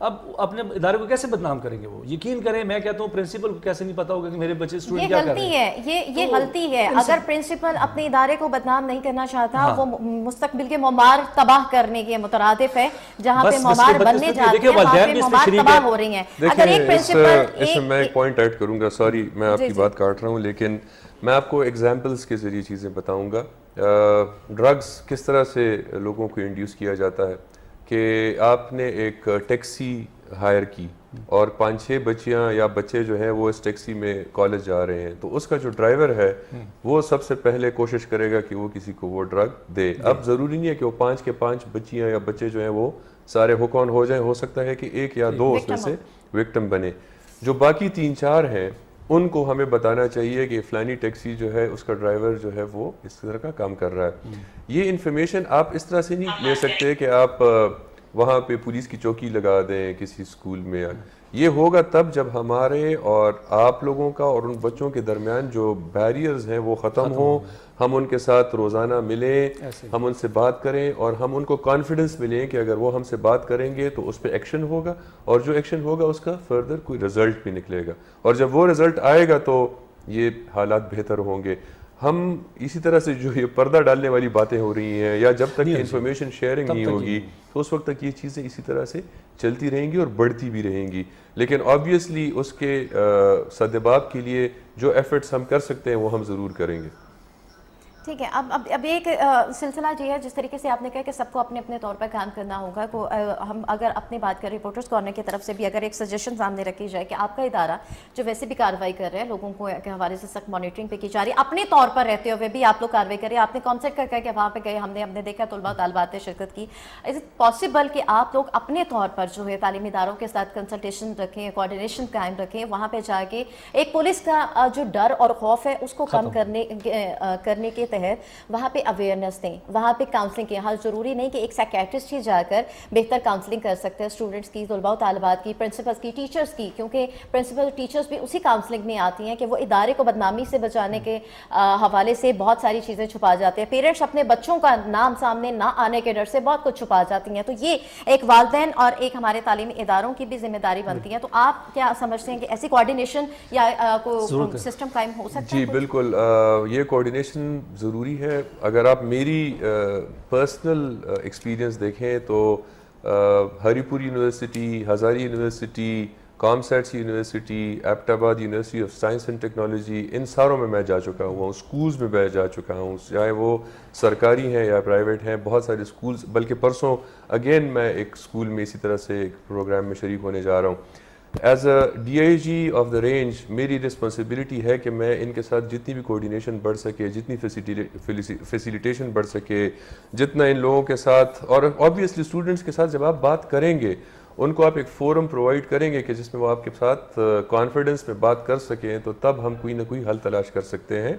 اب اپنے ادارے کو کیسے بدنام کریں گے وہ, یقین کریں, میں کہتا ہوں پرنسپل کو کیسے نہیں پتا ہوگا کہ میرے بچے اسٹوڈنٹ کیا کر رہے ہیں. یہ غلطی ہے. اگر پرنسپل اپنے ادارے کو بدنام نہیں کرنا چاہتا, وہ مستقبل کے معمار تباہ کرنے کے مترادف ہے, جہاں پہ معمار بننے جاتے ہیں وہاں پہ معمار تباہ ہو رہی ہیں. اگر ایک پرنسپل, اس میں ایک پوائنٹ ایڈ کروں گا, سوری میں آپ کی بات کاٹ رہا ہوں, لیکن میں آپ کو ایگزامپلس کے ذریعے چیزیں بتاؤں گا. ڈرگز کس طرح سے لوگوں کو انڈیوس کیا جاتا ہے کہ آپ نے ایک ٹیکسی ہائر کی اور 5-6 بچیاں یا بچے جو ہیں وہ اس ٹیکسی میں کالج جا رہے ہیں, تو اس کا جو ڈرائیور ہے وہ سب سے پہلے کوشش کرے گا کہ وہ کسی کو وہ ڈرگ دے. اب ضروری نہیں ہے کہ وہ 5 کے 5 بچیاں یا بچے جو ہیں وہ سارے ہوک آن ہو جائیں, ہو سکتا ہے کہ 1 یا 2 اس میں سے وکٹم بنے. جو باقی 3-4 ہیں ان کو ہمیں بتانا چاہیے کہ فلانی ٹیکسی جو ہے اس کا ڈرائیور جو ہے وہ اس طرح کا کام کر رہا ہے. یہ انفارمیشن آپ اس طرح سے نہیں لے سکتے کہ آپ وہاں پہ پولیس کی چوکی لگا دیں کسی اسکول میں. یہ ہوگا تب جب ہمارے اور آپ لوگوں کا اور ان بچوں کے درمیان جو بیریئرز ہیں وہ ختم ہوں, ہم ان کے ساتھ روزانہ ملیں, ہم ان سے بات کریں اور ہم ان کو کانفیڈنس ملیں کہ اگر وہ ہم سے بات کریں گے تو اس پہ ایکشن ہوگا, اور جو ایکشن ہوگا اس کا فردر کوئی رزلٹ بھی نکلے گا, اور جب وہ رزلٹ آئے گا تو یہ حالات بہتر ہوں گے. ہم اسی طرح سے جو یہ پردہ ڈالنے والی باتیں ہو رھی ہیں یا جب تک انفارمیشن شیئرنگ نہیں ہوگی تو اس وقت تک یہ چیزیں اسی طرح سے چلتی رہیں گی اور بڑھتی بھی رہیں گی. لیکن آبویسلی اس کے سدباب کے لیے جو ایفرٹس ہم کر سکتے ہیں وہ ہم ضرور کریں گے. ٹھیک ہے. اب ایک سلسلہ یہ ہے جس طریقے سے آپ نے کہا کہ سب کو اپنے اپنے طور پر کام کرنا ہوگا. ہم اگر اپنی بات کریں رپورٹرز کارنر کی طرف سے بھی اگر ایک سجیشن سامنے رکھی جائے کہ آپ کا ادارہ جو ویسے بھی کارروائی کر رہے ہیں لوگوں کو کے حوالے سے سخت مانیٹرنگ پہ کی جا رہی ہے, اپنے طور پر رہتے ہوئے بھی آپ لوگ کارروائی کریں. آپ نے کانسیپٹ کر کہ وہاں پہ گئے, ہم نے دیکھا طلباء طالبات نے شرکت کی. از اٹ پاسبل کہ آپ لوگ اپنے طور پر جو ہے تعلیمی اداروں کے ساتھ کنسلٹیشن رکھیں, کوآرڈینیشن قائم رکھیں, وہاں پہ جا کے ایک پولیس کا جو ڈر اور خوف ہے اس کو کم کرنے کے تحت وہاں پہ اویئرنیس دیں, وہاں پہ کاؤنسلنگ کی. حال ضروری نہیں کہ ایک سائیکیٹرسٹ ہی جا کر بہتر کاؤنسلنگ کر سکتے ہیں اسٹوڈنٹس کی, طلباء و طالبات کی, پرنسپلس کی, ٹیچرس کی, کیونکہ پرنسپل ٹیچرس بھی اسی کاؤنسلنگ میں آتی ہیں کہ وہ ادارے کو بدنامی سے بچانے کے حوالے سے بہت ساری چیزیں چھپا جاتے ہیں. پیرنٹس اپنے بچوں کا نام سامنے نہ آنے کے ڈر سے بہت کچھ چھپا جاتی ہیں. تو یہ ایک والدین اور ایک ہمارے تعلیمی اداروں کی بھی ذمہ داری بنتی ہے. تو آپ کیا سمجھتے ہیں کہ ایسی کوآرڈینیشن یا کوئی سسٹم قائم ہو سکتا ہے؟ جی بالکل, یہ کوآرڈینیشن ضروری ہے. اگر آپ میری پرسنل ایکسپیرینس دیکھیں تو Haripur university, Hazara university, COMSATS university, Abbottabad university of science and technology, ان ساروں میں جا چکا ہوں. اسکولز میں جا چکا ہوں, چاہے وہ سرکاری ہیں یا پرائیویٹ ہیں. بہت سارے اسکولز, بلکہ پرسوں اگین میں ایک اسکول میں اسی طرح سے ایک پروگرام میں شریک ہونے جا رہا ہوں. As a D I G of the range میری رسپانسبلٹی ہے کہ میں ان کے ساتھ جتنی بھی کوآرڈینیشن بڑھ سکے, جتنی فیسیلیٹیشن بڑھ سکے, جتنا ان لوگوں کے ساتھ, اور آبویسلی اسٹوڈنٹس کے ساتھ جب آپ بات کریں گے ان کو آپ ایک فورم پرووائڈ کریں گے کہ جس میں وہ آپ کے ساتھ کانفیڈنس میں بات کر سکیں, تو تب ہم کوئی نہ کوئی حل تلاش کر سکتے ہیں.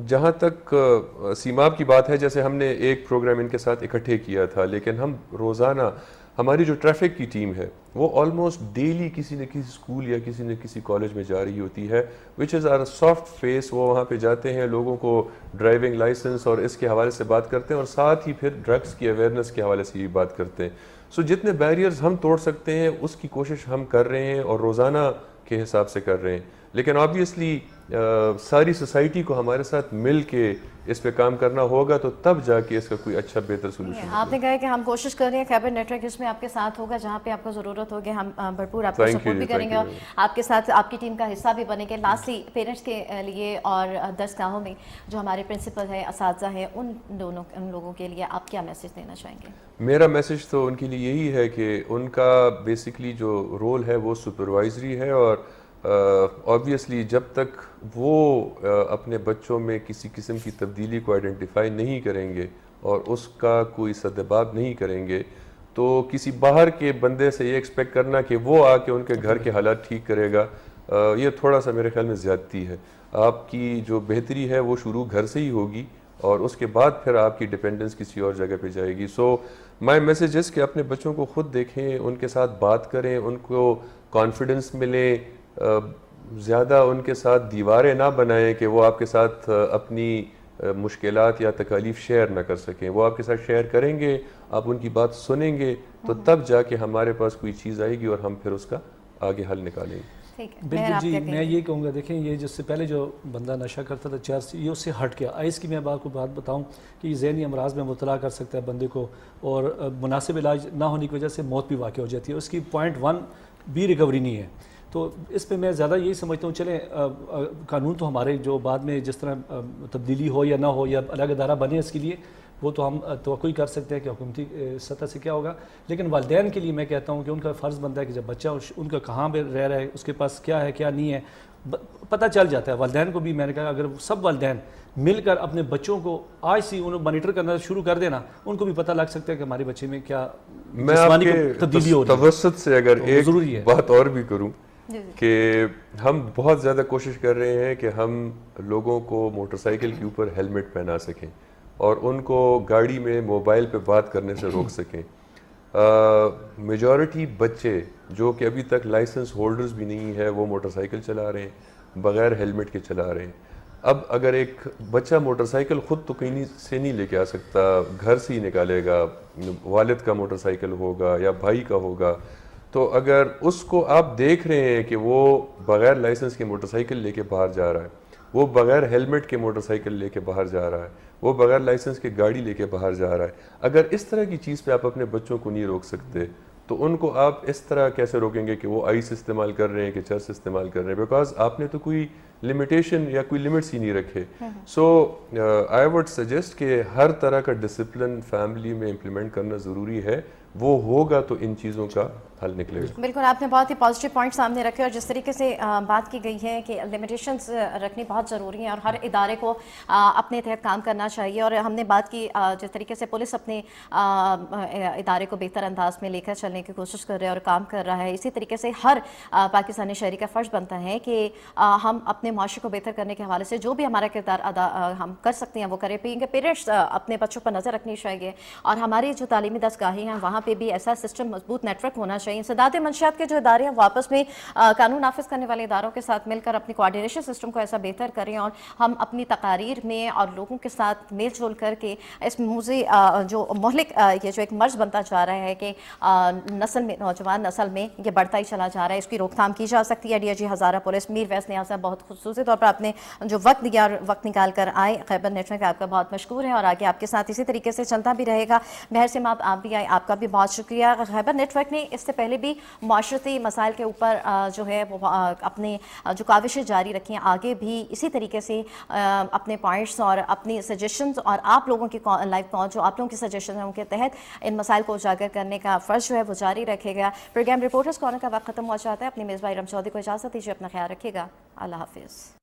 جہاں تک سیماب کی بات ہے, جیسے ہم نے ایک پروگرام ان کے ساتھ اکٹھے کیا تھا, لیکن ہم روزانہ, ہماری جو ٹریفک کی ٹیم ہے وہ آلموسٹ ڈیلی کسی نہ کسی اسکول یا کسی نہ کسی کالج میں جا رہی ہوتی ہے, وچ از آر سافٹ فیس. وہ وہاں پہ جاتے ہیں, لوگوں کو ڈرائیونگ لائسنس اور اس کے حوالے سے بات کرتے ہیں, اور ساتھ ہی پھر ڈرگس کی اویئرنیس کے حوالے سے بھی بات کرتے ہیں. سو جتنے بیریئرز ہم توڑ سکتے ہیں اس کی کوشش ہم کر رہے ہیں اور روزانہ کے حساب سے کر رہے ہیں. لیکن آبویسلی ساری سوسائٹی کو ہمارے ساتھ مل کے اس پہ کام کرنا ہوگا, تو تب جا کے اس کا کوئی اچھا بہتر سولوشن. آپ نے کہا کہ ہم کوشش کر رہے ہیں, خیبر نیٹ ورک اس میں آپ کے ساتھ ہوگا, جہاں پہ آپ کو ضرورت ہوگی ہم بھرپور آپ کو سپورٹ بھی کریں گے اور آپ کے ساتھ آپ کی ٹیم کا حصہ بھی بنیں گے. لاسٹلی پیرنٹس کے لیے اور درس گاہوں میں جو ہمارے پرنسپل ہیں, اساتذہ ہیں, ان لوگوں کے لیے آپ کیا میسج دینا چاہیں گے؟ میرا میسج تو ان کے لیے یہی ہے کہ ان کا بیسکلی جو رول ہے وہ سپروائزری ہے, اور آبویسلی جب تک وہ اپنے بچوں میں کسی قسم کی تبدیلی کو آئیڈینٹیفائی نہیں کریں گے اور اس کا کوئی سدباب نہیں کریں گے, تو کسی باہر کے بندے سے یہ ایکسپیکٹ کرنا کہ وہ آ کے ان کے گھر کے حالات ٹھیک کرے گا, یہ تھوڑا سا میرے خیال میں زیادتی ہے. آپ کی جو بہتری ہے وہ شروع گھر سے ہی ہوگی, اور اس کے بعد پھر آپ کی ڈپینڈنس کسی اور جگہ پہ جائے گی. سو مائی میسج اس کہ اپنے بچوں کو خود دیکھیں, ان کے ساتھ بات کریں, ان کو کانفیڈنس ملے, زیادہ ان کے ساتھ دیواریں نہ بنائیں کہ وہ آپ کے ساتھ اپنی مشکلات یا تکالیف شیئر نہ کر سکیں. وہ آپ کے ساتھ شیئر کریں گے, آپ ان کی بات سنیں گے, تو تب جا کے ہمارے پاس کوئی چیز آئے گی اور ہم پھر اس کا آگے حل نکالیں گے. بالکل جی, میں یہ کہوں گا, دیکھیں یہ جس سے پہلے جو بندہ نشہ کرتا تھا چرس, یہ اس سے ہٹ گیا. آئس کی میں آپ کو بات بتاؤں کہ یہ ذہنی امراض میں مبتلا کر سکتا ہے بندے کو, اور مناسب علاج نہ ہونے کی وجہ سے موت بھی واقع ہو جاتی ہے. اس کی 0.1 بھی ریکوری نہیں ہے. تو اس پہ میں زیادہ یہی سمجھتا ہوں, چلیں قانون تو ہمارے جو بعد میں جس طرح تبدیلی ہو یا نہ ہو یا الگ ادارہ بنے اس کے لیے, وہ تو ہم توقع کر سکتے ہیں کہ حکومتی سطح سے کیا ہوگا. لیکن والدین کے لیے میں کہتا ہوں کہ ان کا فرض بنتا ہے کہ جب بچہ ان کا کہاں پہ رہ رہا ہے, اس کے پاس کیا ہے کیا نہیں ہے, پتہ چل جاتا ہے. والدین کو بھی میں نے کہا اگر سب والدین مل کر اپنے بچوں کو آج سے انہوں مانیٹر کرنا شروع کر دینا, ان کو بھی پتہ لگ سکتا ہے کہ ہمارے بچے میں کیا جسمانی تبدیلی ہو رہی ہے. توسط سے اگر ایک بات اور بھی کروں کہ ہم بہت زیادہ کوشش کر رہے ہیں کہ ہم لوگوں کو موٹر سائیکل کے اوپر ہیلمٹ پہنا سکیں اور ان کو گاڑی میں موبائل پہ بات کرنے سے روک سکیں. میجورٹی بچے جو کہ ابھی تک لائسنس ہولڈرز بھی نہیں ہے, وہ موٹر سائیکل چلا رہے ہیں, بغیر ہیلمٹ کے چلا رہے ہیں. اب اگر ایک بچہ موٹر سائیکل خود تو کہیں سے نہیں لے کے آ سکتا, گھر سے ہی نکالے گا, والد کا موٹر سائیکل ہوگا یا بھائی کا ہوگا, تو اگر اس کو آپ دیکھ رہے ہیں کہ وہ بغیر لائسنس کے موٹر سائیکل لے کے باہر جا رہا ہے, وہ بغیر ہیلمٹ کے موٹر سائیکل لے کے باہر جا رہا ہے, وہ بغیر لائسنس کے گاڑی لے کے باہر جا رہا ہے, اگر اس طرح کی چیز پہ آپ اپنے بچوں کو نہیں روک سکتے, تو ان کو آپ اس طرح کیسے روکیں گے کہ وہ آئس استعمال کر رہے ہیں کہ چرس استعمال کر رہے ہیں؟ بیکاز آپ نے تو کوئی لمیٹیشن یا کوئی لمٹس ہی نہیں رکھے. سو آئی وڈ سجیسٹ کہ ہر طرح کا ڈسپلن فیملی میں امپلیمنٹ کرنا ضروری ہے. وہ ہوگا تو ان چیزوں کا حل نکلے گا. بالکل آپ نے بہت ہی پازیٹیو پوائنٹ سامنے رکھے, اور جس طریقے سے بات کی گئی ہے کہ لمیٹیشنز رکھنی بہت ضروری ہیں اور ہر ادارے کو اپنے تحت کام کرنا چاہیے. اور ہم نے بات کی جس طریقے سے پولیس اپنے ادارے کو بہتر انداز میں لے کر چلنے کی کوشش کر رہے ہیں اور کام کر رہا ہے, اسی طریقے سے ہر پاکستانی شہری کا فرض بنتا ہے کہ ہم اپنے معاشرے کو بہتر کرنے کے حوالے سے جو بھی ہمارا کردار ادا ہم کر سکتے ہیں وہ کریں. پیرنٹس اپنے بچوں پر نظر رکھنی چاہیے, اور ہماری جو تعلیمی دستگاہیں ہیں وہاں پہ بھی ایسا سسٹم مضبوط نیٹ ورک ہونا چاہیے. انسداد منشیات کے جو ادارے ہیں وہ آپس میں قانون نافذ کرنے والے اداروں کے ساتھ مل کر اپنی کوآرڈینیشن سسٹم کو ایسا بہتر کریں, اور ہم اپنی تقاریر میں اور لوگوں کے ساتھ میل جول کر کے اس موضوع جو مہلک یہ جو ایک مرض بنتا جا رہا ہے کہ نسل میں نوجوان نسل میں یہ بڑھتا ہی چلا جا رہا ہے, اس کی روک تھام کی جا سکتی ہے. D I G Hazara police Mir Wais Niaz صاحب بہت خصوصی طور پر آپ نے جو وقت دیا اور وقت نکال کر آئے, خیبر نیٹ ورک آپ کا بہت مشکور ہے اور آگے آپ کے ساتھ اسی طریقے سے چلتا بھی رہے گا. بہر سے آپ بھی آئے, آپ کا بھی بہت شکریہ. خیبر نیٹ ورک نے اس سے پہلے بھی معاشرتی مسائل کے اوپر جو ہے وہ اپنے جو کاوشیں جاری رکھی ہیں, آگے بھی اسی طریقے سے اپنے پوائنٹس اور اپنی سجیشنز اور آپ لوگوں کی لائف پہنچ جو آپ لوگوں کی سجیشن ہیں ان کے تحت ان مسائل کو اجاگر کرنے کا فرض جو ہے وہ جاری رکھے گا. پروگرام رپورٹرز کارنر کا وقت ختم ہوا چاہتا ہے. اپنی میزبان ارم چودھری کو اجازت دیجیے, اپنا خیال رکھیے گا. اللہ حافظ.